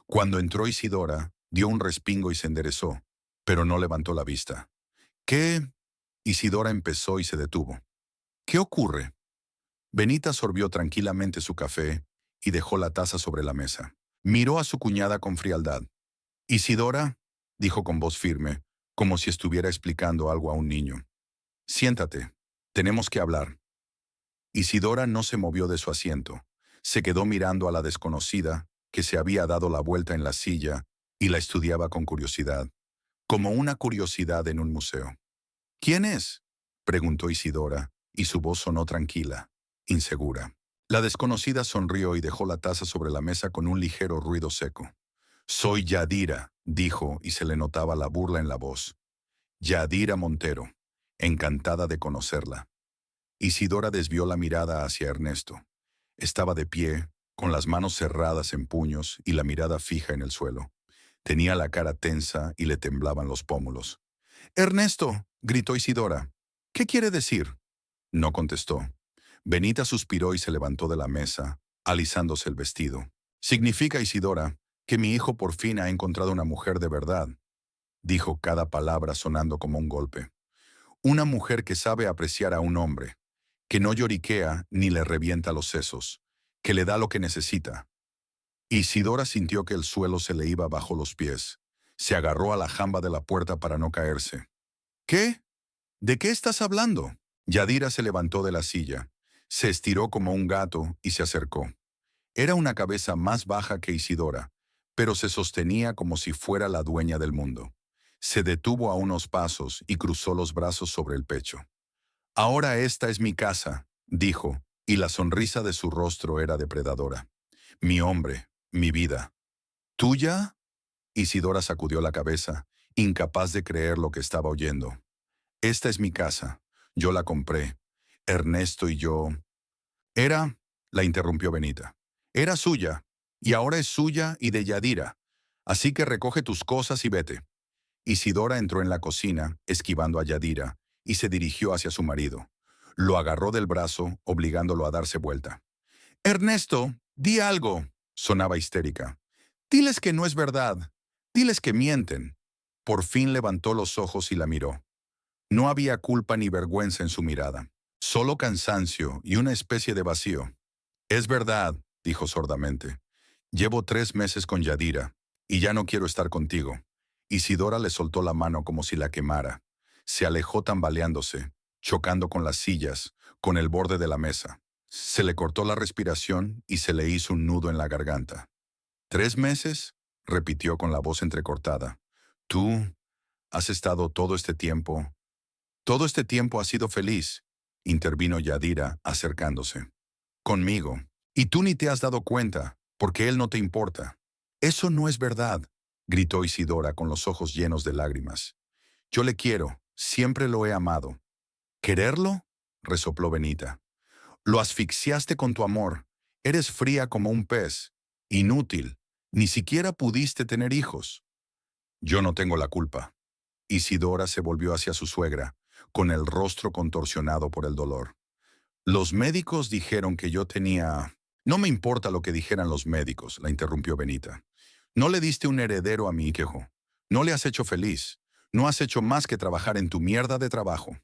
[SPEAKER 1] Cuando entró Isidora, dio un respingo y se enderezó, pero no levantó la vista. ¿Qué? Isidora empezó y se detuvo. ¿Qué ocurre? Benita sorbió tranquilamente su café y dejó la taza sobre la mesa. Miró a su cuñada con frialdad. Isidora, dijo con voz firme, como si estuviera explicando algo a un niño. Siéntate. Tenemos que hablar. Isidora no se movió de su asiento. Se quedó mirando a la desconocida, que se había dado la vuelta en la silla, y la estudiaba con curiosidad, como una curiosidad en un museo. ¿Quién es?, preguntó Isidora, y su voz sonó tranquila, insegura. La desconocida sonrió y dejó la taza sobre la mesa con un ligero ruido seco. «Soy Yadira», dijo, y se le notaba la burla en la voz. «Yadira Montero. Encantada de conocerla». Isidora desvió la mirada hacia Ernesto. Estaba de pie, con las manos cerradas en puños y la mirada fija en el suelo. Tenía la cara tensa y le temblaban los pómulos. «Ernesto», gritó Isidora. «¿Qué quiere decir?». No contestó. Benita suspiró y se levantó de la mesa, alisándose el vestido. «Significa, Isidora, que mi hijo por fin ha encontrado una mujer de verdad», dijo, cada palabra sonando como un golpe. «Una mujer que sabe apreciar a un hombre, que no lloriquea ni le revienta los sesos, que le da lo que necesita». Isidora sintió que el suelo se le iba bajo los pies. Se agarró a la jamba de la puerta para no caerse. «¿Qué? ¿De qué estás hablando?». Yadira se levantó de la silla, se estiró como un gato y se acercó. Era una cabeza más baja que Isidora, pero se sostenía como si fuera la dueña del mundo. Se detuvo a unos pasos y cruzó los brazos sobre el pecho. «Ahora esta es mi casa», dijo, y la sonrisa de su rostro era depredadora. «Mi hombre, mi vida». «¿Tuya?». Isidora sacudió la cabeza, incapaz de creer lo que estaba oyendo. «Esta es mi casa. Yo la compré. Ernesto y yo». «Era», la interrumpió Benita. «Era suya, y ahora es suya y de Yadira. Así que recoge tus cosas y vete». Isidora entró en la cocina, esquivando a Yadira, y se dirigió hacia su marido. Lo agarró del brazo, obligándolo a darse vuelta. «Ernesto, di algo», sonaba histérica. «Diles que no es verdad. Diles que mienten». Por fin levantó los ojos y la miró. No había culpa ni vergüenza en su mirada, solo cansancio y una especie de vacío. «Es verdad», dijo sordamente. «Llevo 3 meses con Yadira, y ya no quiero estar contigo». Isidora le soltó la mano como si la quemara. Se alejó tambaleándose, chocando con las sillas, con el borde de la mesa. Se le cortó la respiración y se le hizo un nudo en la garganta. «¿3 meses?», repitió con la voz entrecortada. «¿Tú has estado todo este tiempo? Todo este tiempo has sido feliz», intervino Yadira, acercándose. «Conmigo. Y tú ni te has dado cuenta, porque él no te importa». «Eso no es verdad», gritó Isidora con los ojos llenos de lágrimas. «Yo le quiero, siempre lo he amado». «¿Quererlo?», resopló Benita. «Lo asfixiaste con tu amor. Eres fría como un pez. Inútil. Ni siquiera pudiste tener hijos». «Yo no tengo la culpa». Isidora se volvió hacia su suegra, con el rostro contorsionado por el dolor. «Los médicos dijeron que yo tenía...». «No me importa lo que dijeran los médicos», la interrumpió Benita. «No le diste un heredero a mi hijo. No le has hecho feliz. No has hecho más que trabajar en tu mierda de trabajo».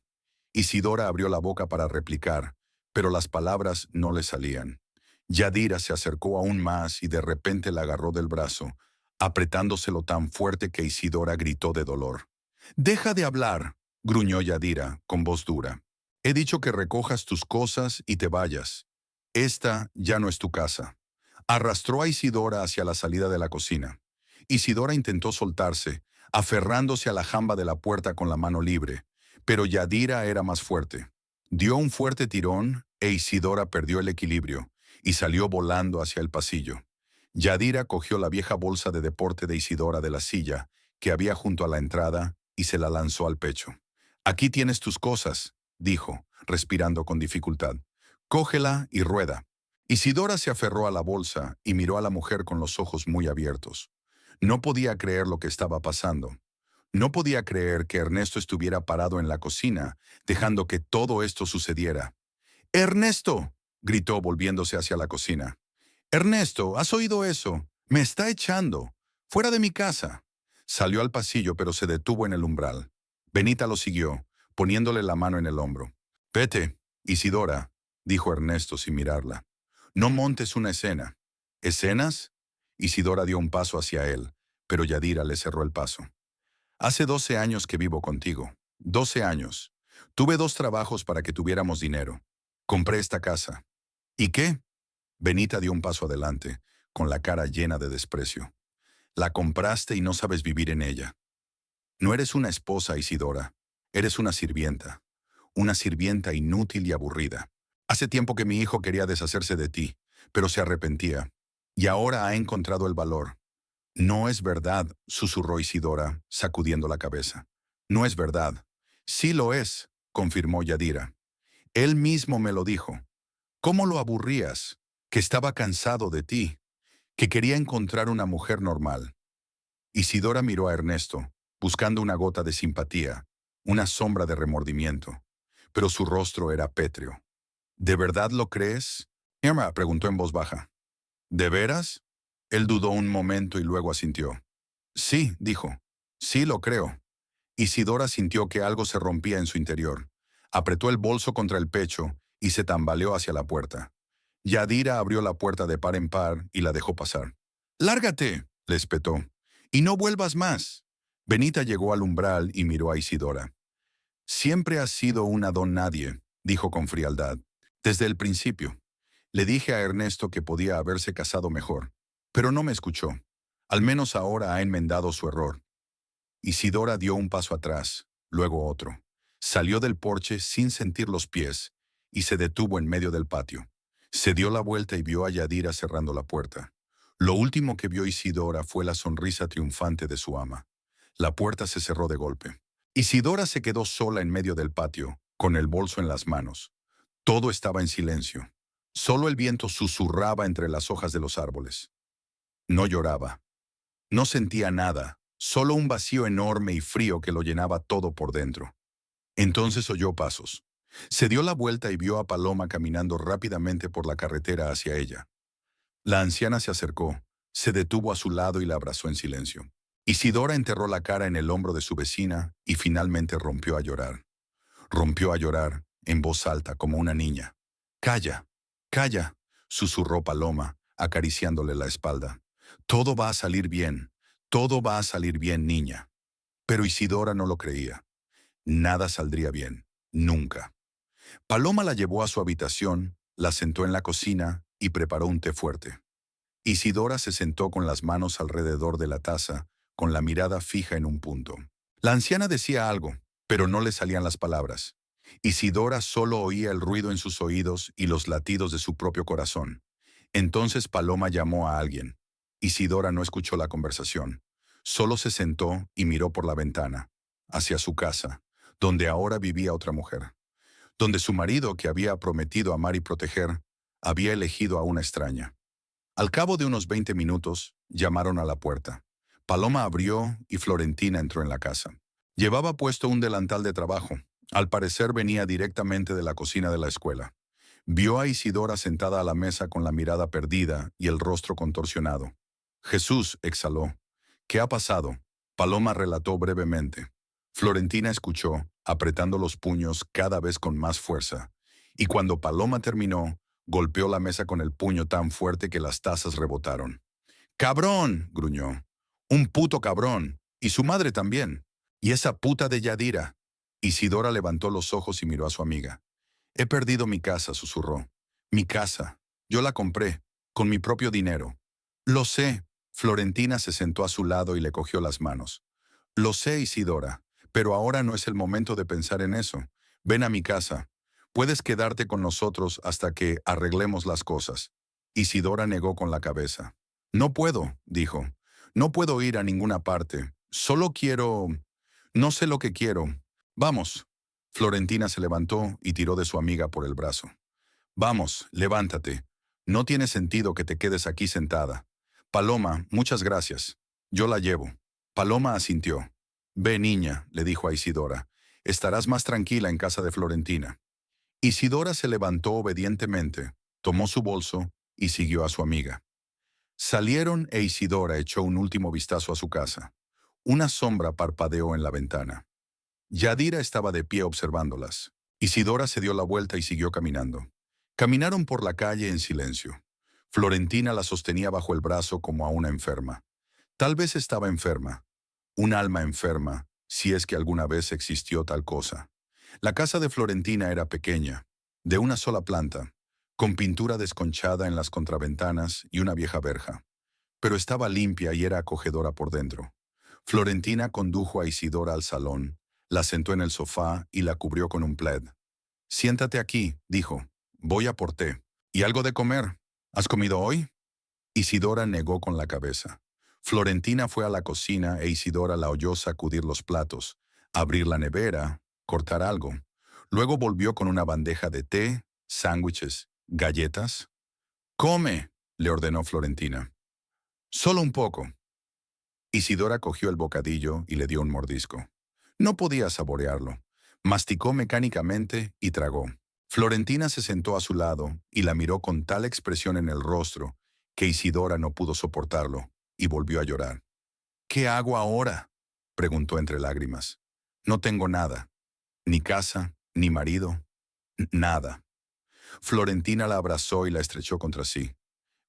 [SPEAKER 1] Isidora abrió la boca para replicar, pero las palabras no le salían. Yadira se acercó aún más y de repente la agarró del brazo, apretándoselo tan fuerte que Isidora gritó de dolor. «Deja de hablar», gruñó Yadira, con voz dura. «He dicho que recojas tus cosas y te vayas. Esta ya no es tu casa». Arrastró a Isidora hacia la salida de la cocina. Isidora intentó soltarse, aferrándose a la jamba de la puerta con la mano libre, pero Yadira era más fuerte. Dio un fuerte tirón e Isidora perdió el equilibrio y salió volando hacia el pasillo. Yadira cogió la vieja bolsa de deporte de Isidora de la silla, que había junto a la entrada, y se la lanzó al pecho. «Aquí tienes tus cosas», dijo, respirando con dificultad. «Cógela y rueda». Isidora se aferró a la bolsa y miró a la mujer con los ojos muy abiertos. No podía creer lo que estaba pasando. No podía creer que Ernesto estuviera parado en la cocina, dejando que todo esto sucediera. «¡Ernesto!», gritó volviéndose hacia la cocina. «Ernesto, ¿has oído eso? Me está echando. Fuera de mi casa». Salió al pasillo, pero se detuvo en el umbral. Benita lo siguió, poniéndole la mano en el hombro. «Vete, Isidora», dijo Ernesto sin mirarla. «No montes una escena». «¿Escenas?». Isidora dio un paso hacia él, pero Yadira le cerró el paso. «Hace 12 años que vivo contigo. 12 años. Tuve 2 trabajos para que tuviéramos dinero. Compré esta casa. ¿Y qué? Benita dio un paso adelante, con la cara llena de desprecio. La compraste y no sabes vivir en ella. No eres una esposa, Isidora. Eres una sirvienta inútil y aburrida. Hace tiempo que mi hijo quería deshacerse de ti, pero se arrepentía. Y ahora ha encontrado el valor. No es verdad, susurró Isidora, sacudiendo la cabeza. No es verdad. Sí lo es, confirmó Yadira. Él mismo me lo dijo. ¿Cómo lo aburrías? Que estaba cansado de ti, que quería encontrar una mujer normal. Isidora miró a Ernesto, buscando una gota de simpatía, una sombra de remordimiento, pero su rostro era pétreo. ¿De verdad lo crees? Emma preguntó en voz baja. ¿De veras? Él dudó un momento y luego asintió. Sí, dijo. Sí lo creo. Isidora sintió que algo se rompía en su interior. Apretó el bolso contra el pecho y se tambaleó hacia la puerta. Yadira abrió la puerta de par en par y la dejó pasar. «¡Lárgate!», le espetó. «Y no vuelvas más». Benita llegó al umbral y miró a Isidora. «Siempre has sido una don nadie», dijo con frialdad. «Desde el principio. Le dije a Ernesto que podía haberse casado mejor, pero no me escuchó. Al menos ahora ha enmendado su error». Isidora dio un paso atrás, luego otro. Salió del porche sin sentir los pies y se detuvo en medio del patio. Se dio la vuelta y vio a Yadira cerrando la puerta. Lo último que vio Isidora fue la sonrisa triunfante de su ama. La puerta se cerró de golpe. Isidora se quedó sola en medio del patio, con el bolso en las manos. Todo estaba en silencio. Solo el viento susurraba entre las hojas de los árboles. No lloraba. No sentía nada, solo un vacío enorme y frío que lo llenaba todo por dentro. Entonces oyó pasos. Se dio la vuelta y vio a Paloma caminando rápidamente por la carretera hacia ella. La anciana se acercó, se detuvo a su lado y la abrazó en silencio. Isidora enterró la cara en el hombro de su vecina y finalmente rompió a llorar. Rompió a llorar, en voz alta, como una niña. «Calla, calla», susurró Paloma, acariciándole la espalda. «Todo va a salir bien, todo va a salir bien, niña». Pero Isidora no lo creía. Nada saldría bien, nunca. Paloma la llevó a su habitación, la sentó en la cocina y preparó un té fuerte. Isidora se sentó con las manos alrededor de la taza, con la mirada fija en un punto. La anciana decía algo, pero no le salían las palabras. Isidora solo oía el ruido en sus oídos y los latidos de su propio corazón. Entonces Paloma llamó a alguien. Isidora no escuchó la conversación. Solo se sentó y miró por la ventana, hacia su casa, donde ahora vivía otra mujer. Donde su marido, que había prometido amar y proteger, había elegido a una extraña. Al cabo de unos 20 minutos, llamaron a la puerta. Paloma abrió y Florentina entró en la casa. Llevaba puesto un delantal de trabajo. Al parecer venía directamente de la cocina de la escuela. Vio a Isidora sentada a la mesa con la mirada perdida y el rostro contorsionado. «Jesús», exhaló. «¿Qué ha pasado?». Paloma relató brevemente. Florentina escuchó, apretando los puños cada vez con más fuerza. Y cuando Paloma terminó, golpeó la mesa con el puño tan fuerte que las tazas rebotaron. «¡Cabrón!», gruñó. «Un puto cabrón. Y su madre también. Y esa puta de Yadira». Isidora levantó los ojos y miró a su amiga. «He perdido mi casa», susurró. «Mi casa. Yo la compré, con mi propio dinero». «Lo sé». Florentina se sentó a su lado y le cogió las manos. «Lo sé, Isidora, pero ahora no es el momento de pensar en eso. Ven a mi casa. Puedes quedarte con nosotros hasta que arreglemos las cosas». Isidora negó con la cabeza. «No puedo», dijo. «No puedo ir a ninguna parte. Solo quiero... No sé lo que quiero. Vamos». Florentina se levantó y tiró de su amiga por el brazo. «Vamos, levántate. No tiene sentido que te quedes aquí sentada. Paloma, muchas gracias. Yo la llevo». Paloma asintió. «Ve, niña», le dijo a Isidora. «Estarás más tranquila en casa de Florentina». Isidora se levantó obedientemente, tomó su bolso y siguió a su amiga. Salieron e Isidora echó un último vistazo a su casa. Una sombra parpadeó en la ventana. Yadira estaba de pie observándolas. Isidora se dio la vuelta y siguió caminando. Caminaron por la calle en silencio. Florentina la sostenía bajo el brazo como a una enferma. Tal vez estaba enferma. Un alma enferma, si es que alguna vez existió tal cosa. La casa de Florentina era pequeña. de una sola planta, con pintura desconchada en las contraventanas y una vieja verja. Pero estaba limpia y era acogedora por dentro. Florentina condujo a Isidora al salón, la sentó en el sofá y la cubrió con un plaid. «Siéntate aquí», dijo. «Voy a por té. ¿Y algo de comer? ¿Has comido hoy?» Isidora negó con la cabeza. Florentina fue a la cocina e Isidora la oyó sacudir los platos, abrir la nevera, cortar algo. Luego volvió con una bandeja de té, sándwiches, galletas. «Come», le ordenó Florentina. «Solo un poco». Isidora cogió el bocadillo y le dio un mordisco. No podía saborearlo. Masticó mecánicamente y tragó. Florentina se sentó a su lado y la miró con tal expresión en el rostro que Isidora no pudo soportarlo y volvió a llorar. «¿Qué hago ahora?», preguntó entre lágrimas. «No tengo nada. Ni casa, ni marido, nada». Florentina la abrazó y la estrechó contra sí.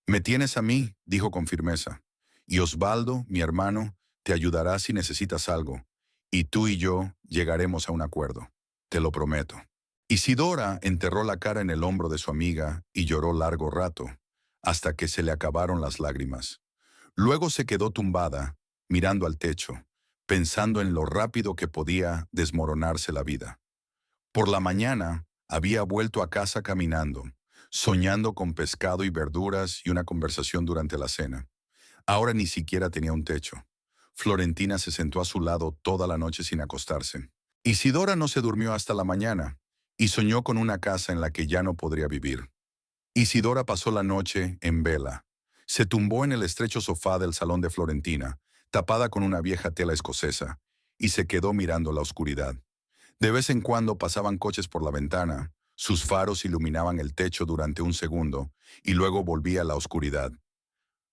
[SPEAKER 1] «Me tienes a mí», dijo con firmeza. «Y Osvaldo, mi hermano, te ayudará si necesitas algo. Y tú y yo llegaremos a un acuerdo. Te lo prometo». Isidora enterró la cara en el hombro de su amiga y lloró largo rato, hasta que se le acabaron las lágrimas. Luego se quedó tumbada, mirando al techo, pensando en lo rápido que podía desmoronarse la vida. Por la mañana había vuelto a casa caminando, soñando con pescado y verduras y una conversación durante la cena. Ahora ni siquiera tenía un techo. Florentina se sentó a su lado toda la noche sin acostarse. Isidora no se durmió hasta la mañana y soñó con una casa en la que ya no podría vivir. Isidora pasó la noche en vela. Se tumbó en el estrecho sofá del salón de Florentina, tapada con una vieja tela escocesa, y se quedó mirando la oscuridad. De vez en cuando pasaban coches por la ventana, sus faros iluminaban el techo durante un segundo, y luego volvía la oscuridad.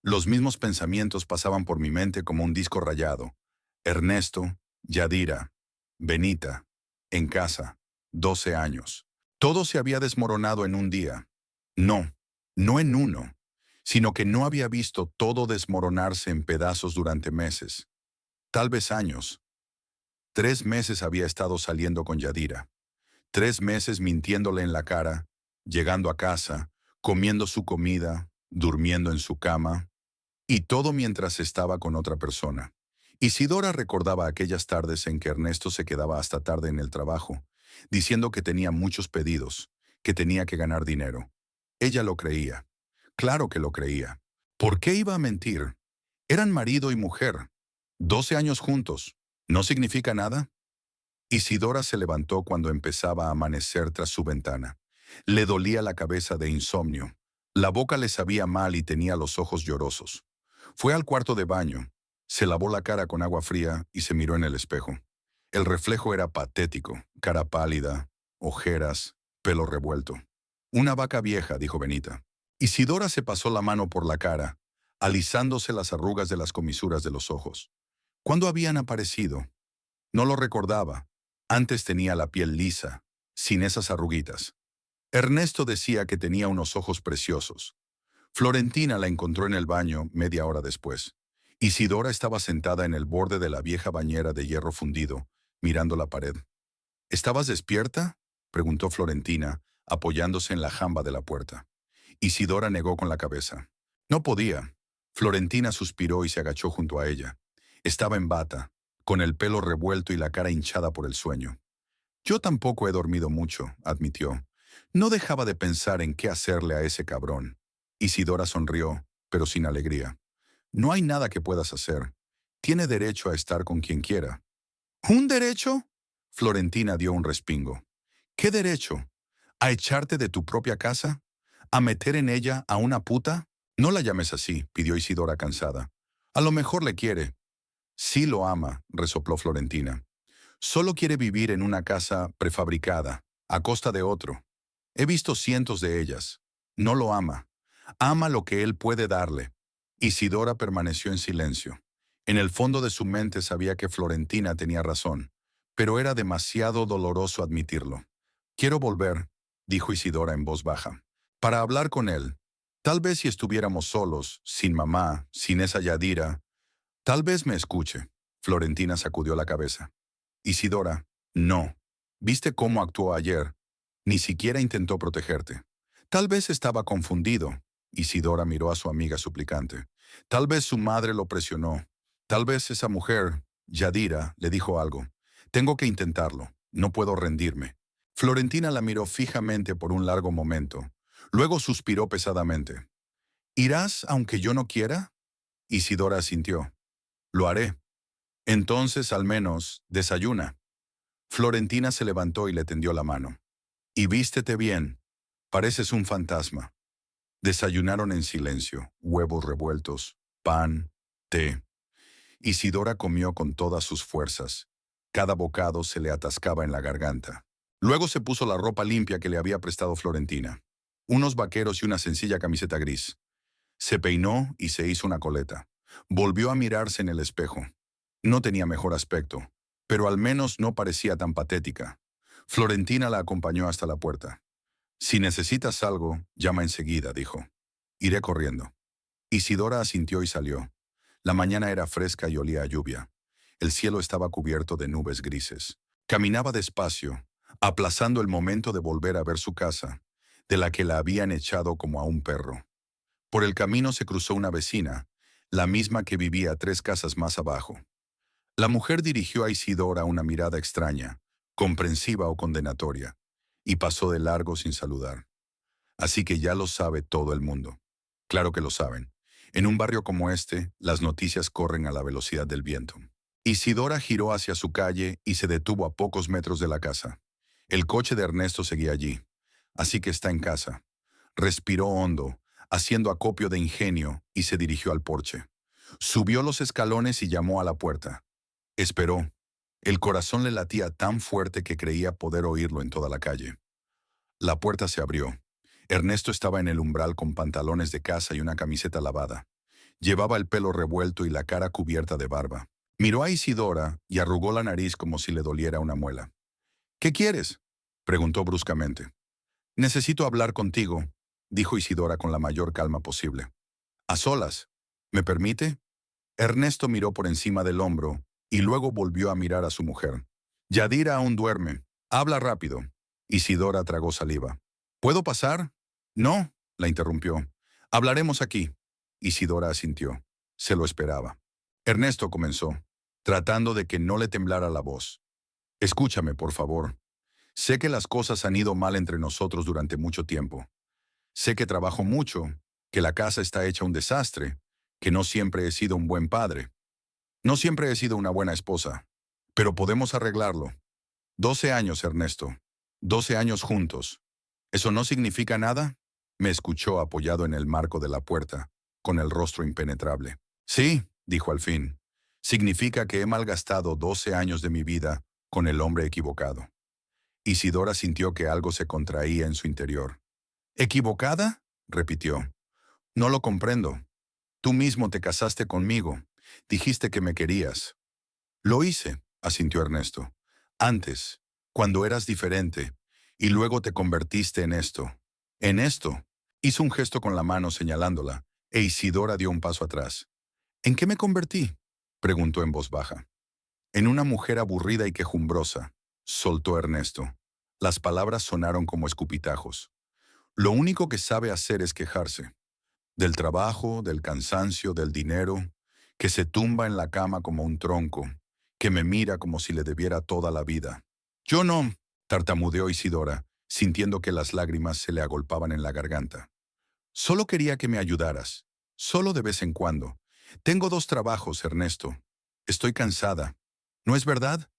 [SPEAKER 1] Los mismos pensamientos pasaban por mi mente como un disco rayado. Ernesto, Yadira, Benita, en casa, 12 años. Todo se había desmoronado en un día. No, no en uno, sino que no había visto todo desmoronarse en pedazos durante meses, tal vez años. 3 meses había estado saliendo con Yadira. 3 meses mintiéndole en la cara, llegando a casa, comiendo su comida, durmiendo en su cama, y todo mientras estaba con otra persona. Isidora recordaba aquellas tardes en que Ernesto se quedaba hasta tarde en el trabajo, diciendo que tenía muchos pedidos, que tenía que ganar dinero. Ella lo creía. Claro que lo creía. ¿Por qué iba a mentir? Eran marido y mujer. 12 años juntos. ¿No significa nada? Isidora se levantó cuando empezaba a amanecer tras su ventana. Le dolía la cabeza de insomnio. La boca le sabía mal y tenía los ojos llorosos. Fue al cuarto de baño, se lavó la cara con agua fría y se miró en el espejo. El reflejo era patético, cara pálida, ojeras, pelo revuelto. «Una vaca vieja», dijo Benita. Isidora se pasó la mano por la cara, alisándose las arrugas de las comisuras de los ojos. ¿Cuándo habían aparecido? No lo recordaba. Antes tenía la piel lisa, sin esas arruguitas. Ernesto decía que tenía unos ojos preciosos. Florentina la encontró en el baño media hora después. Isidora estaba sentada en el borde de la vieja bañera de hierro fundido, mirando la pared. «¿Estabas despierta?», preguntó Florentina, apoyándose en la jamba de la puerta. Isidora negó con la cabeza. No podía. Florentina suspiró y se agachó junto a ella. Estaba en bata, con el pelo revuelto y la cara hinchada por el sueño. «Yo tampoco he dormido mucho», admitió. No dejaba de pensar en qué hacerle a ese cabrón. Isidora sonrió, pero sin alegría. «No hay nada que puedas hacer. Tiene derecho a estar con quien quiera». «¿Un derecho?», Florentina dio un respingo. «¿Qué derecho? ¿A echarte de tu propia casa? ¿A meter en ella a una puta?» «No la llames así», pidió Isidora cansada. «A lo mejor le quiere». «Sí lo ama», resopló Florentina. «Solo quiere vivir en una casa prefabricada, a costa de otro. He visto cientos de ellas. No lo ama. Ama lo que él puede darle». Isidora permaneció en silencio. En el fondo de su mente sabía que Florentina tenía razón, pero era demasiado doloroso admitirlo. «Quiero volver», dijo Isidora en voz baja, «para hablar con él. Tal vez si estuviéramos solos, sin mamá, sin esa Yadira. Tal vez me escuche». Florentina sacudió la cabeza. «Isidora, no. ¿Viste cómo actuó ayer? Ni siquiera intentó protegerte. Tal vez estaba confundido. Isidora miró a su amiga suplicante. Tal vez su madre lo presionó. Tal vez esa mujer, Yadira, le dijo algo. Tengo que intentarlo. No puedo rendirme. Florentina la miró fijamente por un largo momento. Luego suspiró pesadamente. ¿Irás aunque yo no quiera? Isidora asintió. Lo haré. Entonces, al menos, desayuna. Florentina se levantó y le tendió la mano. Y vístete bien. Pareces un fantasma. Desayunaron en silencio, huevos revueltos, pan, té. Isidora comió con todas sus fuerzas. Cada bocado se le atascaba en la garganta. Luego se puso la ropa limpia que le había prestado Florentina. Unos vaqueros y una sencilla camiseta gris. Se peinó y se hizo una coleta. Volvió a mirarse en el espejo. No tenía mejor aspecto, pero al menos no parecía tan patética. Florentina la acompañó hasta la puerta. Si necesitas algo, llama enseguida, dijo. Iré corriendo. Isidora asintió y salió. La mañana era fresca y olía a lluvia. El cielo estaba cubierto de nubes grises. Caminaba despacio, aplazando el momento de volver a ver su casa, de la que la habían echado como a un perro. Por el camino se cruzó una vecina, la misma que vivía 3 casas más abajo. La mujer dirigió a Isidora una mirada extraña, comprensiva o condenatoria, y pasó de largo sin saludar. Así que ya lo sabe todo el mundo. Claro que lo saben. En un barrio como este, las noticias corren a la velocidad del viento. Isidora giró hacia su calle y se detuvo a pocos metros de la casa. El coche de Ernesto seguía allí. Así que está en casa. Respiró hondo, haciendo acopio de ingenio, y se dirigió al porche. Subió los escalones y llamó a la puerta. Esperó. El corazón le latía tan fuerte que creía poder oírlo en toda la calle. La puerta se abrió. Ernesto estaba en el umbral con pantalones de casa y una camiseta lavada. Llevaba el pelo revuelto y la cara cubierta de barba. Miró a Isidora y arrugó la nariz como si le doliera una muela. ¿Qué quieres?, preguntó bruscamente. Necesito hablar contigo, dijo Isidora con la mayor calma posible. A solas. ¿Me permite? Ernesto miró por encima del hombro y luego volvió a mirar a su mujer. Yadira aún duerme. Habla rápido. Isidora tragó saliva. ¿Puedo pasar? No, la interrumpió. Hablaremos aquí. Isidora asintió. Se lo esperaba. Ernesto comenzó, tratando de que no le temblara la voz. Escúchame, por favor. Sé que las cosas han ido mal entre nosotros durante mucho tiempo. Sé que trabajo mucho, que la casa está hecha un desastre, que no siempre he sido un buen padre. No siempre he sido una buena esposa. Pero podemos arreglarlo. 12 años, Ernesto. 12 años juntos. ¿Eso no significa nada? Me escuchó apoyado en el marco de la puerta, con el rostro impenetrable. Sí, dijo al fin. Significa que he malgastado 12 años de mi vida con el hombre equivocado. Isidora sintió que algo se contraía en su interior. ¿Equivocada?, repitió. No lo comprendo. Tú mismo te casaste conmigo. Dijiste que me querías. Lo hice, asintió Ernesto. Antes, cuando eras diferente, y luego te convertiste en esto. En esto. Hizo un gesto con la mano señalándola, e Isidora dio un paso atrás. ¿En qué me convertí?, preguntó en voz baja. En una mujer aburrida y quejumbrosa, soltó Ernesto. Las palabras sonaron como escupitajos. Lo único que sabe hacer es quejarse. Del trabajo, del cansancio, del dinero, que se tumba en la cama como un tronco, que me mira como si le debiera toda la vida. Yo no, tartamudeó Isidora, sintiendo que las lágrimas se le agolpaban en la garganta. Solo quería que me ayudaras, solo de vez en cuando. Tengo 2 trabajos, Ernesto. Estoy cansada. ¿No es verdad?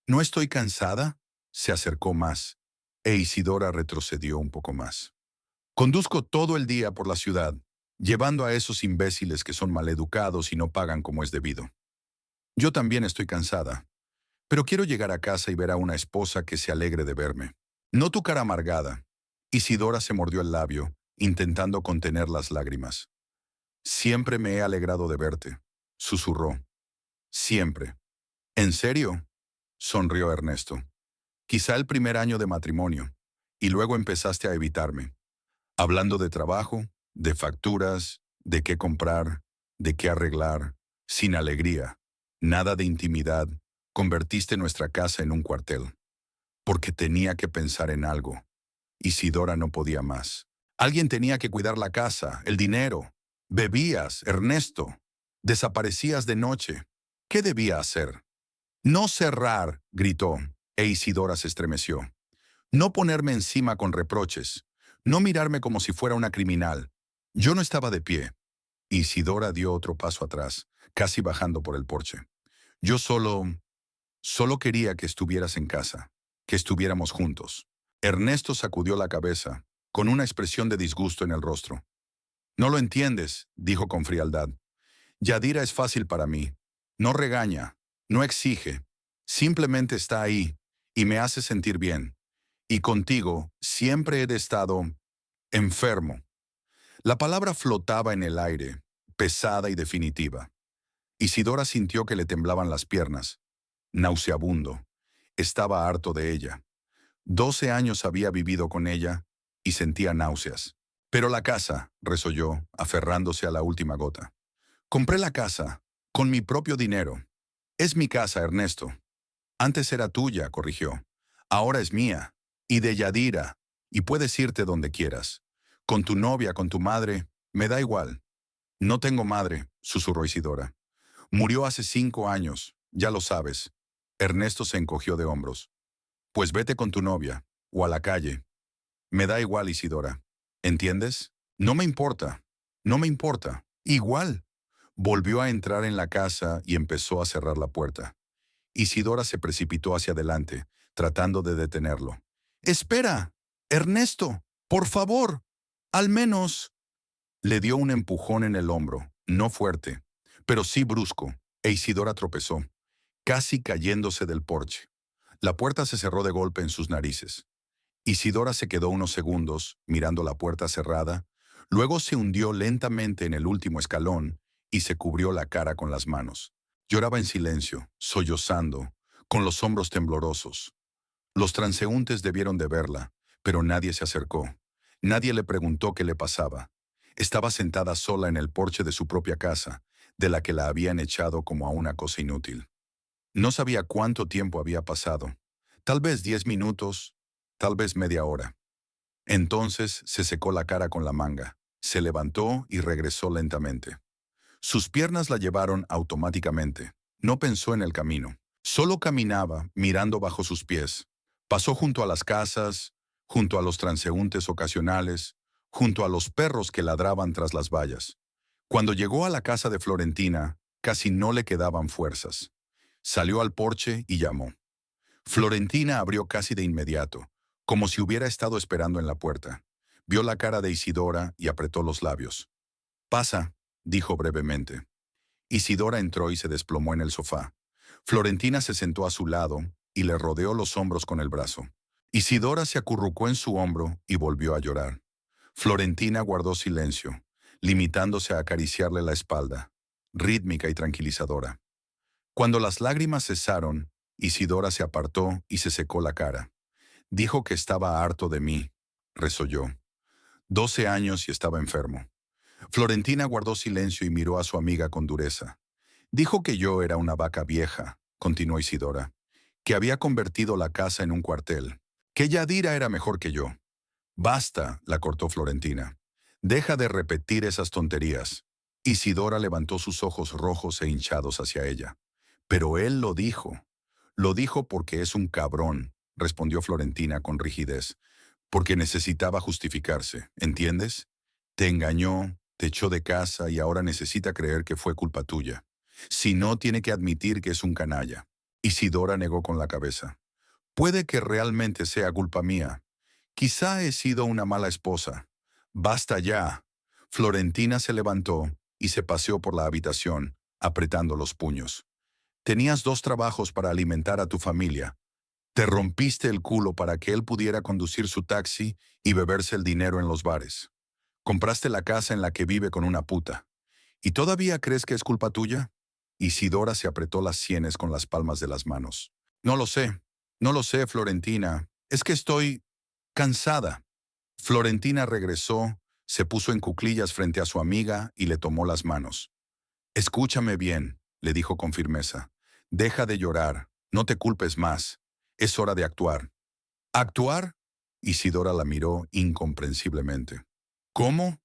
[SPEAKER 1] ¿No estoy cansada? Se acercó más, e Isidora retrocedió un poco más. Conduzco todo el día por la ciudad, llevando a esos imbéciles que son maleducados y no pagan como es debido. Yo también estoy cansada, pero quiero llegar a casa y ver a una esposa que se alegre de verme. No tu cara amargada. Isidora se mordió el labio, intentando contener las lágrimas. Siempre me he alegrado de verte, susurró. Siempre. ¿En serio?, sonrió Ernesto. Quizá el primer año de matrimonio, y luego empezaste a evitarme. Hablando de trabajo, de facturas, de qué comprar, de qué arreglar, sin alegría, nada de intimidad, convertiste nuestra casa en un cuartel. Porque tenía que pensar en algo. Isidora no podía más. Alguien tenía que cuidar la casa, el dinero. Bebías, Ernesto. Desaparecías de noche. ¿Qué debía hacer? No cerrar, gritó, e Isidora se estremeció. No ponerme encima con reproches. No mirarme como si fuera una criminal. Yo no estaba de pie. Isidora dio otro paso atrás, casi bajando por el porche. Yo solo quería que estuvieras en casa, que estuviéramos juntos. Ernesto sacudió la cabeza, con una expresión de disgusto en el rostro. No lo entiendes, dijo con frialdad. Yadira es fácil para mí. No regaña, no exige. Simplemente está ahí y me hace sentir bien. Y contigo siempre he estado enfermo. La palabra flotaba en el aire, pesada y definitiva. Isidora sintió que le temblaban las piernas. Nauseabundo. Estaba harto de ella. 12 años había vivido con ella y sentía náuseas. Pero la casa, resolló, aferrándose a la última gota. Compré la casa, con mi propio dinero. Es mi casa, Ernesto. Antes era tuya, corrigió. Ahora es mía. Y de Yadira. Y puedes irte donde quieras. Con tu novia, con tu madre, me da igual. No tengo madre, susurró Isidora. Murió hace 5 años, ya lo sabes. Ernesto se encogió de hombros. Pues vete con tu novia, o a la calle. Me da igual, Isidora. ¿Entiendes? No me importa. No me importa. Igual. Volvió a entrar en la casa y empezó a cerrar la puerta. Isidora se precipitó hacia adelante, tratando de detenerlo. ¡Espera! ¡Ernesto! ¡Por favor! ¡Al menos! Le dio un empujón en el hombro, no fuerte, pero sí brusco, e Isidora tropezó, casi cayéndose del porche. La puerta se cerró de golpe en sus narices. Isidora se quedó unos segundos, mirando la puerta cerrada, luego se hundió lentamente en el último escalón y se cubrió la cara con las manos. Lloraba en silencio, sollozando, con los hombros temblorosos. Los transeúntes debieron de verla, pero nadie se acercó. Nadie le preguntó qué le pasaba. Estaba sentada sola en el porche de su propia casa, de la que la habían echado como a una cosa inútil. No sabía cuánto tiempo había pasado. Tal vez 10 minutos, tal vez media hora. Entonces se secó la cara con la manga, se levantó y regresó lentamente. Sus piernas la llevaron automáticamente. No pensó en el camino. Solo caminaba, mirando bajo sus pies. Pasó junto a las casas, junto a los transeúntes ocasionales, junto a los perros que ladraban tras las vallas. Cuando llegó a la casa de Florentina, casi no le quedaban fuerzas. Salió al porche y llamó. Florentina abrió casi de inmediato, como si hubiera estado esperando en la puerta. Vio la cara de Isidora y apretó los labios. «Pasa», dijo brevemente. Isidora entró y se desplomó en el sofá. Florentina se sentó a su lado y le rodeó los hombros con el brazo. Isidora se acurrucó en su hombro y volvió a llorar. Florentina guardó silencio, limitándose a acariciarle la espalda, rítmica y tranquilizadora. Cuando las lágrimas cesaron, Isidora se apartó y se secó la cara. Dijo que estaba harto de mí, resolló. 12 años y estaba enfermo. Florentina guardó silencio y miró a su amiga con dureza. Dijo que yo era una vaca vieja, continuó Isidora, que había convertido la casa en un cuartel, que Yadira era mejor que yo. Basta, la cortó Florentina. Deja de repetir esas tonterías. Isidora levantó sus ojos rojos e hinchados hacia ella. Pero él lo dijo. Lo dijo porque es un cabrón, respondió Florentina con rigidez. Porque necesitaba justificarse, ¿entiendes? Te engañó, te echó de casa y ahora necesita creer que fue culpa tuya. Si no, tiene que admitir que es un canalla. Isidora negó con la cabeza. Puede que realmente sea culpa mía. Quizá he sido una mala esposa. Basta ya. Florentina se levantó y se paseó por la habitación, apretando los puños. Tenías 2 trabajos para alimentar a tu familia. Te rompiste el culo para que él pudiera conducir su taxi y beberse el dinero en los bares. Compraste la casa en la que vive con una puta. ¿Y todavía crees que es culpa tuya? Isidora se apretó las sienes con las palmas de las manos. No lo sé, Florentina. Es que estoy cansada. Florentina regresó, se puso en cuclillas frente a su amiga y le tomó las manos. Escúchame bien, le dijo con firmeza. Deja de llorar, no te culpes más. Es hora de actuar. ¿Actuar? Isidora la miró incomprensiblemente. ¿Cómo?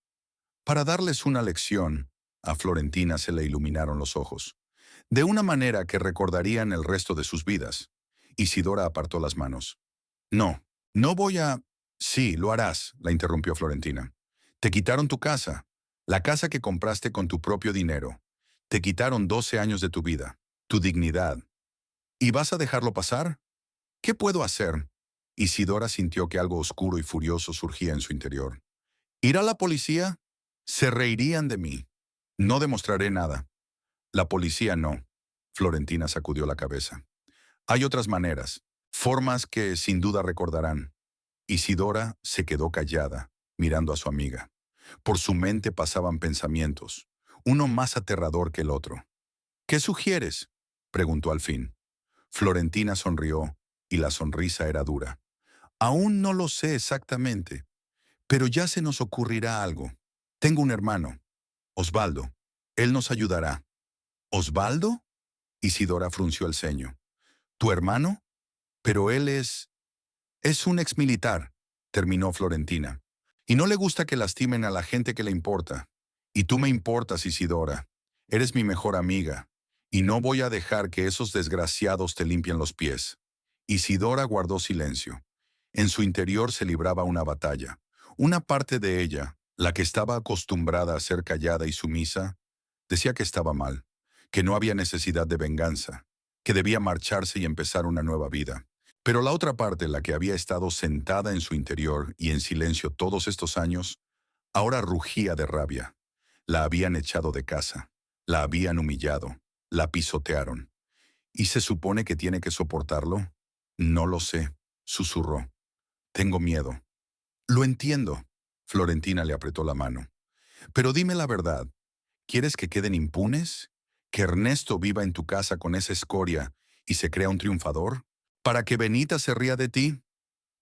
[SPEAKER 1] Para darles una lección, a Florentina se le iluminaron los ojos, de una manera que recordarían el resto de sus vidas. Isidora apartó las manos. No, no voy a... Sí, lo harás, la interrumpió Florentina. Te quitaron tu casa, la casa que compraste con tu propio dinero. Te quitaron 12 años de tu vida, tu dignidad. ¿Y vas a dejarlo pasar? ¿Qué puedo hacer? Isidora sintió que algo oscuro y furioso surgía en su interior. ¿Ir a la policía? Se reirían de mí. No demostraré nada. La policía no. Florentina sacudió la cabeza. Hay otras maneras, formas que sin duda recordarán. Isidora se quedó callada, mirando a su amiga. Por su mente pasaban pensamientos, uno más aterrador que el otro. ¿Qué sugieres? Preguntó al fin. Florentina sonrió, y la sonrisa era dura. Aún no lo sé exactamente, pero ya se nos ocurrirá algo. Tengo un hermano, Osvaldo. Él nos ayudará. ¿Osvaldo? Isidora frunció el ceño. ¿Tu hermano? Pero él es... Es un exmilitar, terminó Florentina. Y no le gusta que lastimen a la gente que le importa. Y tú me importas, Isidora. Eres mi mejor amiga. Y no voy a dejar que esos desgraciados te limpien los pies. Isidora guardó silencio. En su interior se libraba una batalla. Una parte de ella, la que estaba acostumbrada a ser callada y sumisa, decía que estaba mal, que no había necesidad de venganza, que debía marcharse y empezar una nueva vida. Pero la otra parte, la que había estado sentada en su interior y en silencio todos estos años, ahora rugía de rabia. La habían echado de casa, la habían humillado, la pisotearon. ¿Y se supone que tiene que soportarlo? No lo sé, susurró. Tengo miedo. Lo entiendo. Florentina le apretó la mano. Pero dime la verdad. ¿Quieres que queden impunes? ¿Que Ernesto viva en tu casa con esa escoria y se crea un triunfador? ¿Para que Benita se ría de ti?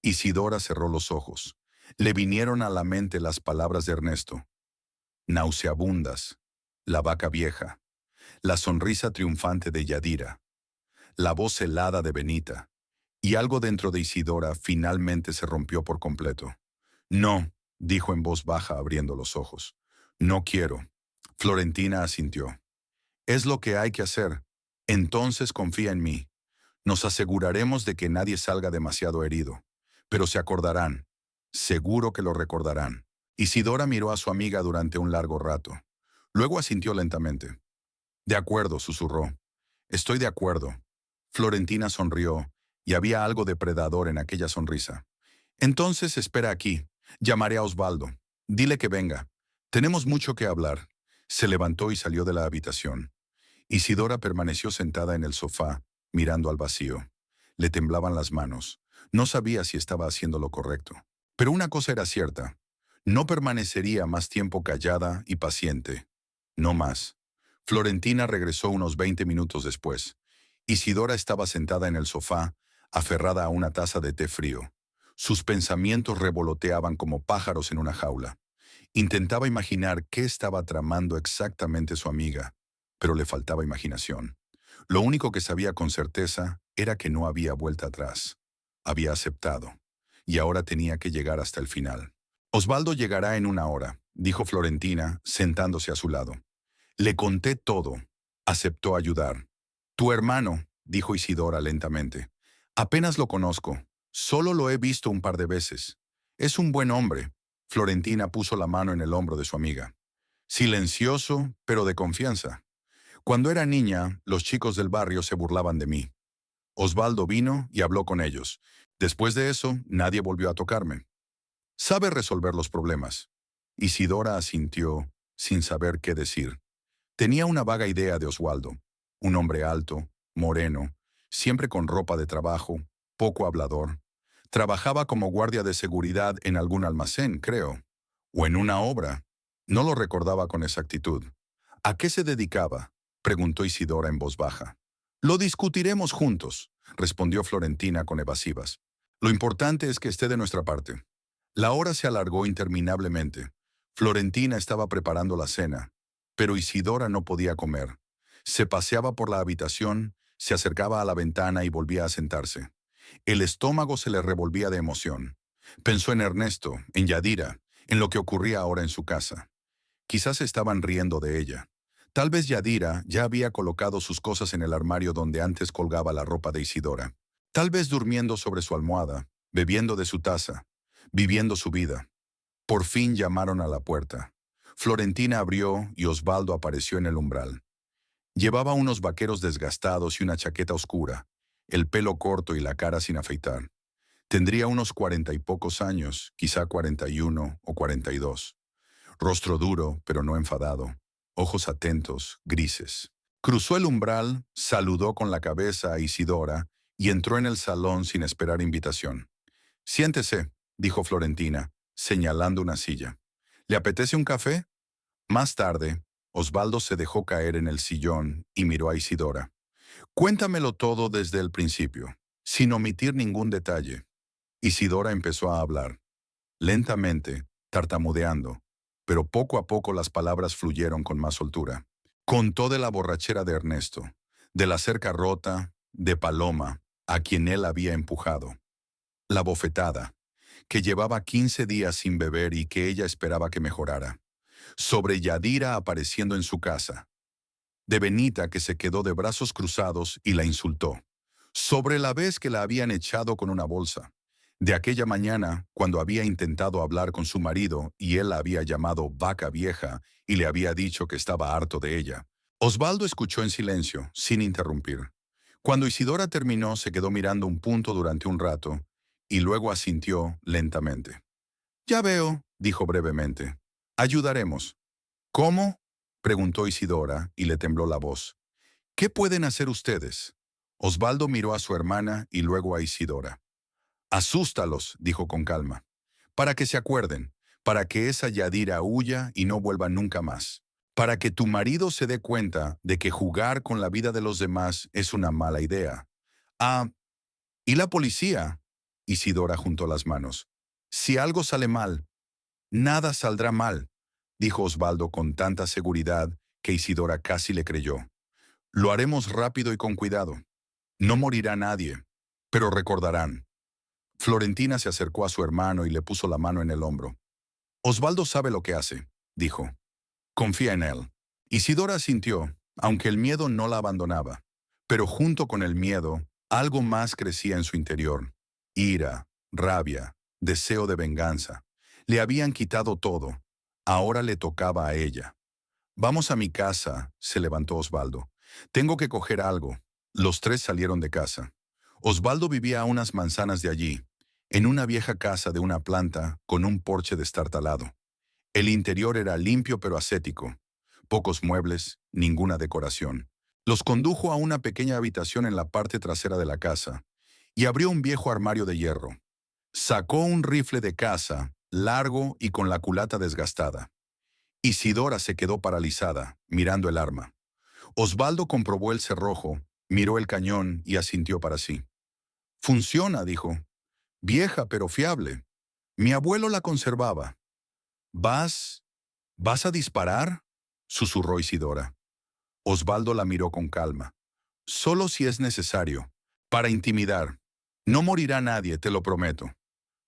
[SPEAKER 1] Isidora cerró los ojos. Le vinieron a la mente las palabras de Ernesto. Nauseabundas, la vaca vieja, la sonrisa triunfante de Yadira, la voz helada de Benita, y algo dentro de Isidora finalmente se rompió por completo. No, dijo en voz baja abriendo los ojos. No quiero. Florentina asintió. Es lo que hay que hacer. Entonces confía en mí. Nos aseguraremos de que nadie salga demasiado herido. Pero se acordarán. Seguro que lo recordarán. Isidora miró a su amiga durante un largo rato. Luego asintió lentamente. De acuerdo, susurró. Estoy de acuerdo. Florentina sonrió, y había algo depredador en aquella sonrisa. Entonces espera aquí. Llamaré a Osvaldo. Dile que venga. Tenemos mucho que hablar. Se levantó y salió de la habitación. Isidora permaneció sentada en el sofá, mirando al vacío. Le temblaban las manos. No sabía si estaba haciendo lo correcto. Pero una cosa era cierta. No permanecería más tiempo callada y paciente. No más. Florentina regresó unos 20 minutos después. Isidora estaba sentada en el sofá, aferrada a una taza de té frío. Sus pensamientos revoloteaban como pájaros en una jaula. Intentaba imaginar qué estaba tramando exactamente su amiga, pero le faltaba imaginación. Lo único que sabía con certeza era que no había vuelta atrás. Había aceptado, y ahora tenía que llegar hasta el final. Osvaldo llegará en una hora, dijo Florentina, sentándose a su lado. Le conté todo. Aceptó ayudar. Tu hermano, dijo Isidora lentamente. Apenas lo conozco. Solo lo he visto un par de veces. Es un buen hombre. Florentina puso la mano en el hombro de su amiga. Silencioso, pero de confianza. Cuando era niña, los chicos del barrio se burlaban de mí. Osvaldo vino y habló con ellos. Después de eso, nadie volvió a tocarme. Sabe resolver los problemas. Isidora asintió, sin saber qué decir. Tenía una vaga idea de Osvaldo. Un hombre alto, moreno, siempre con ropa de trabajo, poco hablador. Trabajaba como guardia de seguridad en algún almacén, creo. O en una obra. No lo recordaba con exactitud. ¿A qué se dedicaba? Preguntó Isidora en voz baja. Lo discutiremos juntos, respondió Florentina con evasivas. Lo importante es que esté de nuestra parte. La hora se alargó interminablemente. Florentina estaba preparando la cena, pero Isidora no podía comer. Se paseaba por la habitación, se acercaba a la ventana y volvía a sentarse. El estómago se le revolvía de emoción. Pensó en Ernesto, en Yadira, en lo que ocurría ahora en su casa. Quizás estaban riendo de ella. Tal vez Yadira ya había colocado sus cosas en el armario donde antes colgaba la ropa de Isidora. Tal vez durmiendo sobre su almohada, bebiendo de su taza, viviendo su vida. Por fin llamaron a la puerta. Florentina abrió y Osvaldo apareció en el umbral. Llevaba unos vaqueros desgastados y una chaqueta oscura, el pelo corto y la cara sin afeitar. Tendría unos 40 y pocos años, quizá 41 o 42. Rostro duro, pero no enfadado. Ojos atentos, grises. Cruzó el umbral, saludó con la cabeza a Isidora y entró en el salón sin esperar invitación. «Siéntese», dijo Florentina, señalando una silla. «¿Le apetece un café?» Más tarde, Osvaldo se dejó caer en el sillón y miró a Isidora. «Cuéntamelo todo desde el principio, sin omitir ningún detalle». Isidora empezó a hablar, lentamente, tartamudeando, pero poco a poco las palabras fluyeron con más soltura. Contó de la borrachera de Ernesto, de la cerca rota, de Paloma, a quien él había empujado. La bofetada, que llevaba 15 días sin beber y que ella esperaba que mejorara. Sobre Yadira apareciendo en su casa. De Benita, que se quedó de brazos cruzados y la insultó. Sobre la vez que la habían echado con una bolsa. De aquella mañana, cuando había intentado hablar con su marido y él la había llamado vaca vieja y le había dicho que estaba harto de ella. Osvaldo escuchó en silencio, sin interrumpir. Cuando Isidora terminó, se quedó mirando un punto durante un rato y luego asintió lentamente. «Ya veo», dijo brevemente. «Ayudaremos». «¿Cómo?», preguntó Isidora y le tembló la voz. «¿Qué pueden hacer ustedes?». Osvaldo miró a su hermana y luego a Isidora. «Asústalos», dijo con calma, «para que se acuerden, para que esa Yadira huya y no vuelva nunca más, para que tu marido se dé cuenta de que jugar con la vida de los demás es una mala idea. Ah, ¿y la policía?». Isidora juntó las manos. «Si algo sale mal, nada saldrá mal», dijo Osvaldo con tanta seguridad que Isidora casi le creyó. «Lo haremos rápido y con cuidado. No morirá nadie, pero recordarán». Florentina se acercó a su hermano y le puso la mano en el hombro. «Osvaldo sabe lo que hace», dijo. «Confía en él». Isidora asintió, aunque el miedo no la abandonaba. Pero junto con el miedo, algo más crecía en su interior. Ira, rabia, deseo de venganza. Le habían quitado todo. Ahora le tocaba a ella. «Vamos a mi casa», se levantó Osvaldo. «Tengo que coger algo». Los tres salieron de casa. Osvaldo vivía a unas manzanas de allí, en una vieja casa de una planta con un porche destartalado. El interior era limpio pero ascético. Pocos muebles, ninguna decoración. Los condujo a una pequeña habitación en la parte trasera de la casa y abrió un viejo armario de hierro. Sacó un rifle de caza, largo y con la culata desgastada. Isidora se quedó paralizada, mirando el arma. Osvaldo comprobó el cerrojo, miró el cañón y asintió para sí. «Funciona», dijo. «Vieja pero fiable. Mi abuelo la conservaba». «¿Vas? ¿Vas a disparar?», susurró Isidora. Osvaldo la miró con calma. «Solo si es necesario, para intimidar. No morirá nadie, te lo prometo».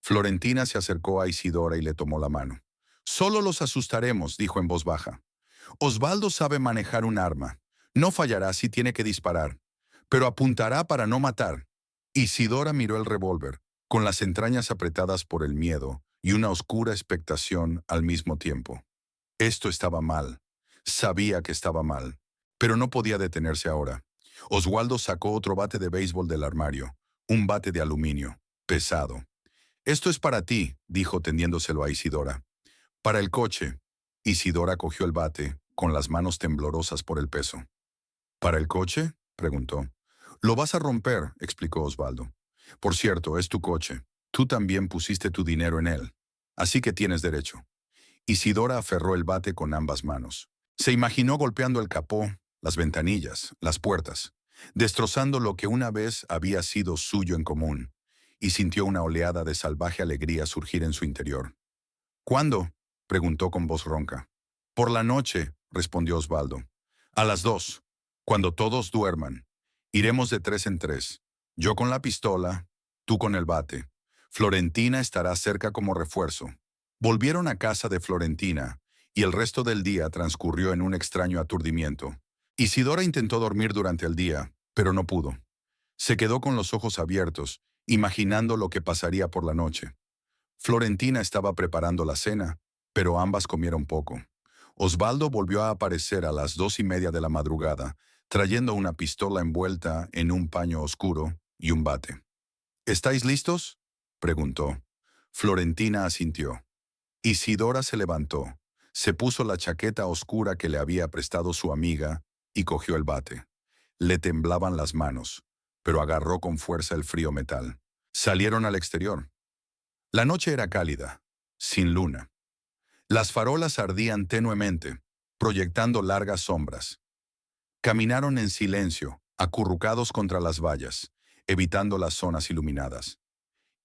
[SPEAKER 1] Florentina se acercó a Isidora y le tomó la mano. «Solo los asustaremos», dijo en voz baja. «Osvaldo sabe manejar un arma. No fallará si tiene que disparar, pero apuntará para no matar». Isidora miró el revólver, con las entrañas apretadas por el miedo y una oscura expectación al mismo tiempo. Esto estaba mal. Sabía que estaba mal, pero no podía detenerse ahora. Osvaldo sacó otro bate de béisbol del armario, un bate de aluminio, pesado. «Esto es para ti», dijo tendiéndoselo a Isidora. «Para el coche». Isidora cogió el bate, con las manos temblorosas por el peso. «¿Para el coche?», preguntó. «Lo vas a romper», explicó Osvaldo. «Por cierto, es tu coche. Tú también pusiste tu dinero en él. Así que tienes derecho». Isidora aferró el bate con ambas manos. Se imaginó golpeando el capó, las ventanillas, las puertas, destrozando lo que una vez había sido suyo en común, y sintió una oleada de salvaje alegría surgir en su interior. «¿Cuándo?», preguntó con voz ronca. «Por la noche», respondió Osvaldo. «A las 2, cuando todos duerman. Iremos de 3 en 3. Yo con la pistola, tú con el bate. Florentina estará cerca como refuerzo. Volvieron a casa de Florentina, y el resto del día transcurrió en un extraño aturdimiento. Isidora intentó dormir durante el día, pero no pudo. Se quedó con los ojos abiertos, imaginando lo que pasaría por la noche. Florentina estaba preparando la cena, pero ambas comieron poco. Osvaldo volvió a aparecer a las 2:30 de la madrugada, trayendo una pistola envuelta en un paño oscuro y un bate. ¿Estáis listos?, preguntó. Florentina asintió. Isidora se levantó, se puso la chaqueta oscura que le había prestado su amiga y cogió el bate. Le temblaban las manos, pero agarró con fuerza el frío metal. Salieron al exterior. La noche era cálida, sin luna. Las farolas ardían tenuemente, proyectando largas sombras. Caminaron en silencio, acurrucados contra las vallas, evitando las zonas iluminadas.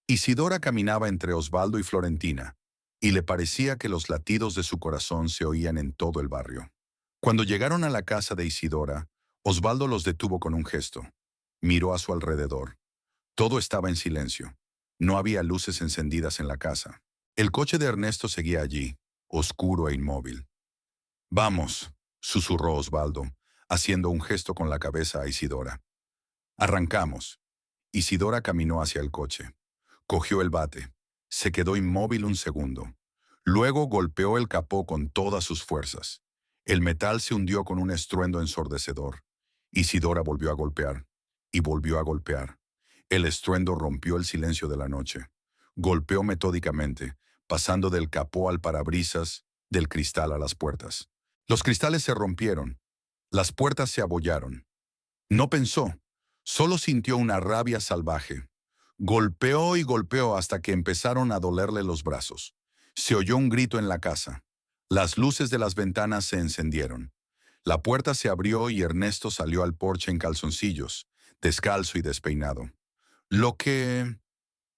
[SPEAKER 1] Isidora caminaba entre Osvaldo y Florentina, y le parecía que los latidos de su corazón se oían en todo el barrio. Cuando llegaron a la casa de Isidora, Osvaldo los detuvo con un gesto. Miró a su alrededor. Todo estaba en silencio. No había luces encendidas en la casa. El coche de Ernesto seguía allí, oscuro e inmóvil. «Vamos», susurró Osvaldo, haciendo un gesto con la cabeza a Isidora. «Arrancamos». Isidora caminó hacia el coche. Cogió el bate. Se quedó inmóvil un segundo. Luego golpeó el capó con todas sus fuerzas. El metal se hundió con un estruendo ensordecedor. Isidora volvió a golpear. Y volvió a golpear. El estruendo rompió el silencio de la noche. Golpeó metódicamente, pasando del capó al parabrisas, del cristal a las puertas. Los cristales se rompieron. Las puertas se abollaron. No pensó, solo sintió una rabia salvaje. Golpeó y golpeó hasta que empezaron a dolerle los brazos. Se oyó un grito en la casa. Las luces de las ventanas se encendieron. La puerta se abrió y Ernesto salió al porche en calzoncillos, descalzo y despeinado. Lo que...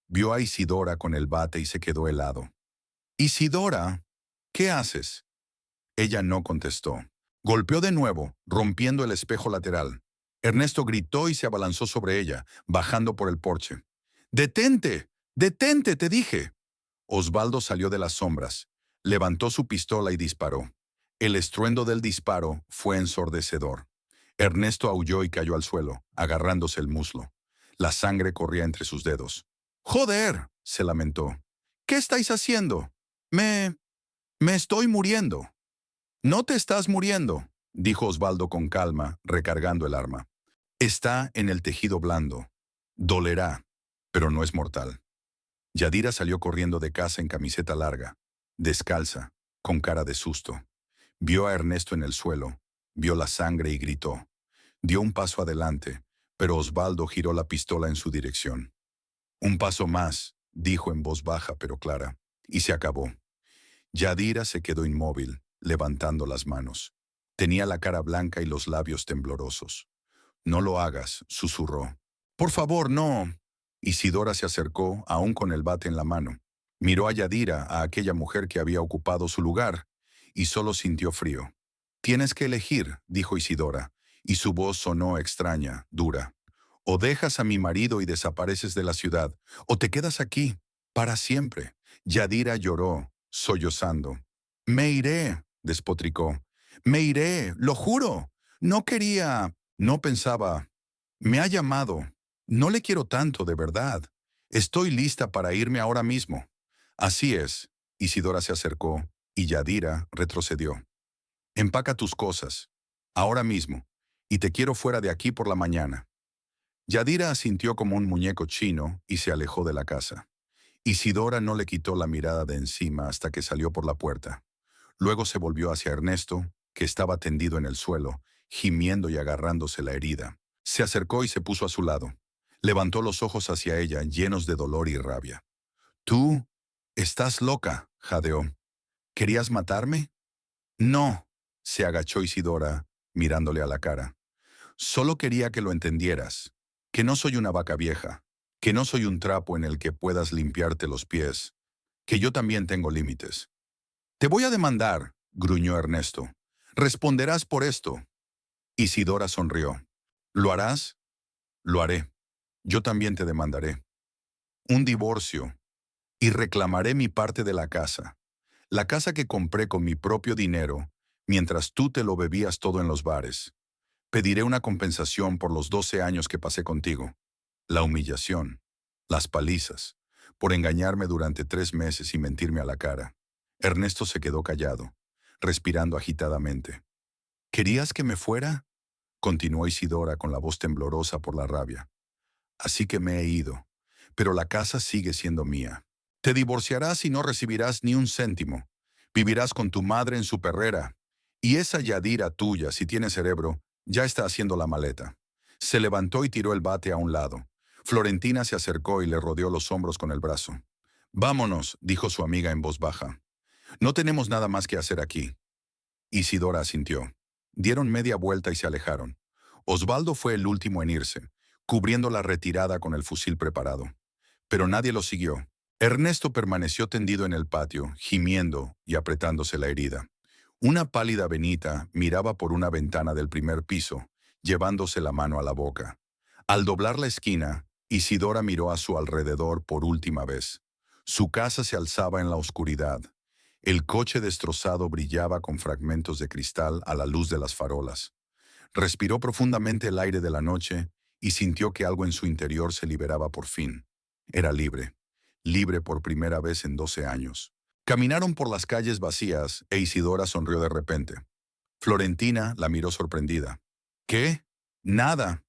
[SPEAKER 1] Vio a Isidora con el bate y se quedó helado. «Isidora, ¿qué haces?». Ella no contestó. Golpeó de nuevo, rompiendo el espejo lateral. Ernesto gritó y se abalanzó sobre ella, bajando por el porche. «¡Detente! ¡Detente, te dije!». Osvaldo salió de las sombras, levantó su pistola y disparó. El estruendo del disparo fue ensordecedor. Ernesto aulló y cayó al suelo, agarrándose el muslo. La sangre corría entre sus dedos. «¡Joder!», se lamentó. «¿Qué estáis haciendo? Me estoy muriendo». «No te estás muriendo», dijo Osvaldo con calma, recargando el arma. «Está en el tejido blando. Dolerá, pero no es mortal». Yadira salió corriendo de casa en camiseta larga, descalza, con cara de susto. Vio a Ernesto en el suelo, vio la sangre y gritó. Dio un paso adelante, pero Osvaldo giró la pistola en su dirección. «Un paso más», dijo en voz baja pero clara, y se acabó. Yadira se quedó inmóvil, levantando las manos. Tenía la cara blanca y los labios temblorosos. «No lo hagas», susurró. «Por favor, no». Isidora se acercó, aún con el bate en la mano. Miró a Yadira, a aquella mujer que había ocupado su lugar, y solo sintió frío. «Tienes que elegir», dijo Isidora, y su voz sonó extraña, dura. «O dejas a mi marido y desapareces de la ciudad, o te quedas aquí, para siempre». Yadira lloró, sollozando. «Me iré», despotricó. «Me iré, lo juro. No quería, no pensaba. Me ha llamado. No le quiero tanto, de verdad. Estoy lista para irme ahora mismo». «Así es». Isidora se acercó y Yadira retrocedió. «Empaca tus cosas, ahora mismo, y te quiero fuera de aquí por la mañana». Yadira asintió como un muñeco chino y se alejó de la casa. Isidora no le quitó la mirada de encima hasta que salió por la puerta. Luego se volvió hacia Ernesto, que estaba tendido en el suelo, gimiendo y agarrándose la herida. Se acercó y se puso a su lado. Levantó los ojos hacia ella, llenos de dolor y rabia. «Tú estás loca», jadeó. «¿Querías matarme?». «No», se agachó Isidora, mirándole a la cara. «Solo quería que lo entendieras, que no soy una vaca vieja, que no soy un trapo en el que puedas limpiarte los pies, que yo también tengo límites». «Te voy a demandar», gruñó Ernesto. «Responderás por esto». Isidora sonrió. «¿Lo harás?». «Lo haré. Yo también te demandaré». un divorcio, y reclamaré mi parte de la casa que compré con mi propio dinero, mientras tú te lo bebías todo en los bares. Pediré una compensación por los 12 años que pasé contigo, la humillación, las palizas, por engañarme durante 3 meses y mentirme a la cara. Ernesto se quedó callado, respirando agitadamente. ¿Querías que me fuera? Continuó Isidora con la voz temblorosa por la rabia. Así que me he ido, pero la casa sigue siendo mía. Te divorciarás y no recibirás ni un céntimo. Vivirás con tu madre en su perrera. Y esa Yadira tuya, si tiene cerebro, ya está haciendo la maleta. Se levantó y tiró el bate a un lado. Florentina se acercó y le rodeó los hombros con el brazo. Vámonos, dijo su amiga en voz baja. No tenemos nada más que hacer aquí. Isidora asintió. Dieron media vuelta y se alejaron. Osvaldo fue el último en irse, cubriendo la retirada con el fusil preparado. Pero nadie lo siguió. Ernesto permaneció tendido en el patio, gimiendo y apretándose la herida. Una pálida Benita miraba por una ventana del primer piso, llevándose la mano a la boca. Al doblar la esquina, Isidora miró a su alrededor por última vez. Su casa se alzaba en la oscuridad. El coche destrozado brillaba con fragmentos de cristal a la luz de las farolas. Respiró profundamente el aire de la noche y sintió que algo en su interior se liberaba por fin. Era libre, libre por primera vez en 12 años. Caminaron por las calles vacías e Isidora sonrió de repente. Florentina la miró sorprendida. ¿Qué? Nada.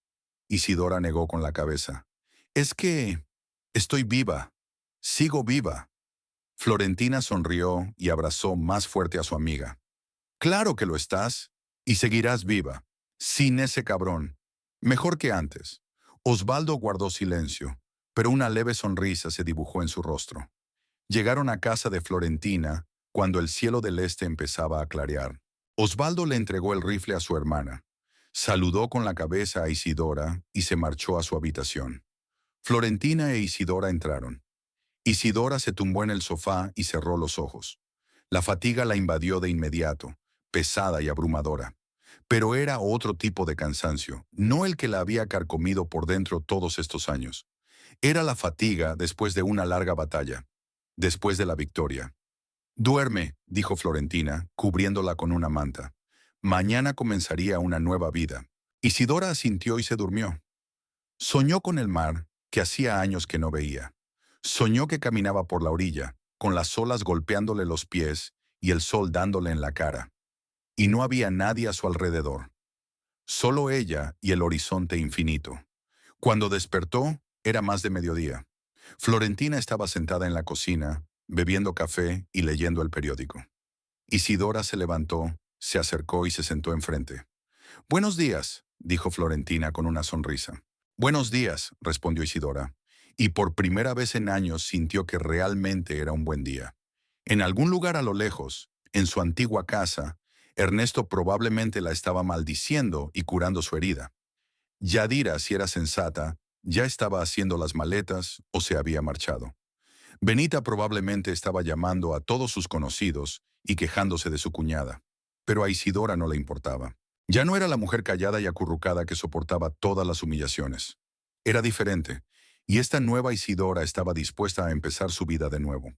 [SPEAKER 1] Isidora negó con la cabeza. Es que estoy viva. Sigo viva. Florentina sonrió y abrazó más fuerte a su amiga. Claro que lo estás, y seguirás viva. Sin ese cabrón. Mejor que antes. Osvaldo guardó silencio, pero una leve sonrisa se dibujó en su rostro. Llegaron a casa de Florentina cuando el cielo del este empezaba a clarear. Osvaldo le entregó el rifle a su hermana. Saludó con la cabeza a Isidora y se marchó a su habitación. Florentina e Isidora entraron. Isidora se tumbó en el sofá y cerró los ojos. La fatiga la invadió de inmediato, pesada y abrumadora. Pero era otro tipo de cansancio, no el que la había carcomido por dentro todos estos años. Era la fatiga después de una larga batalla, después de la victoria. Duerme, dijo Florentina, cubriéndola con una manta. Mañana comenzaría una nueva vida. Isidora asintió y se durmió. Soñó con el mar, que hacía años que no veía. Soñó que caminaba por la orilla, con las olas golpeándole los pies y el sol dándole en la cara. Y no había nadie a su alrededor. Solo ella y el horizonte infinito. Cuando despertó, era más de mediodía. Florentina estaba sentada en la cocina, bebiendo café y leyendo el periódico. Isidora se levantó, se acercó y se sentó enfrente. «Buenos días», dijo Florentina con una sonrisa. «Buenos días», respondió Isidora, y por primera vez en años sintió que realmente era un buen día. En algún lugar a lo lejos, en su antigua casa, Ernesto probablemente la estaba maldiciendo y curando su herida. Yadira, si era sensata, ya estaba haciendo las maletas o se había marchado. Benita probablemente estaba llamando a todos sus conocidos y quejándose de su cuñada. Pero a Isidora no le importaba. Ya no era la mujer callada y acurrucada que soportaba todas las humillaciones. Era diferente, y esta nueva Isidora estaba dispuesta a empezar su vida de nuevo.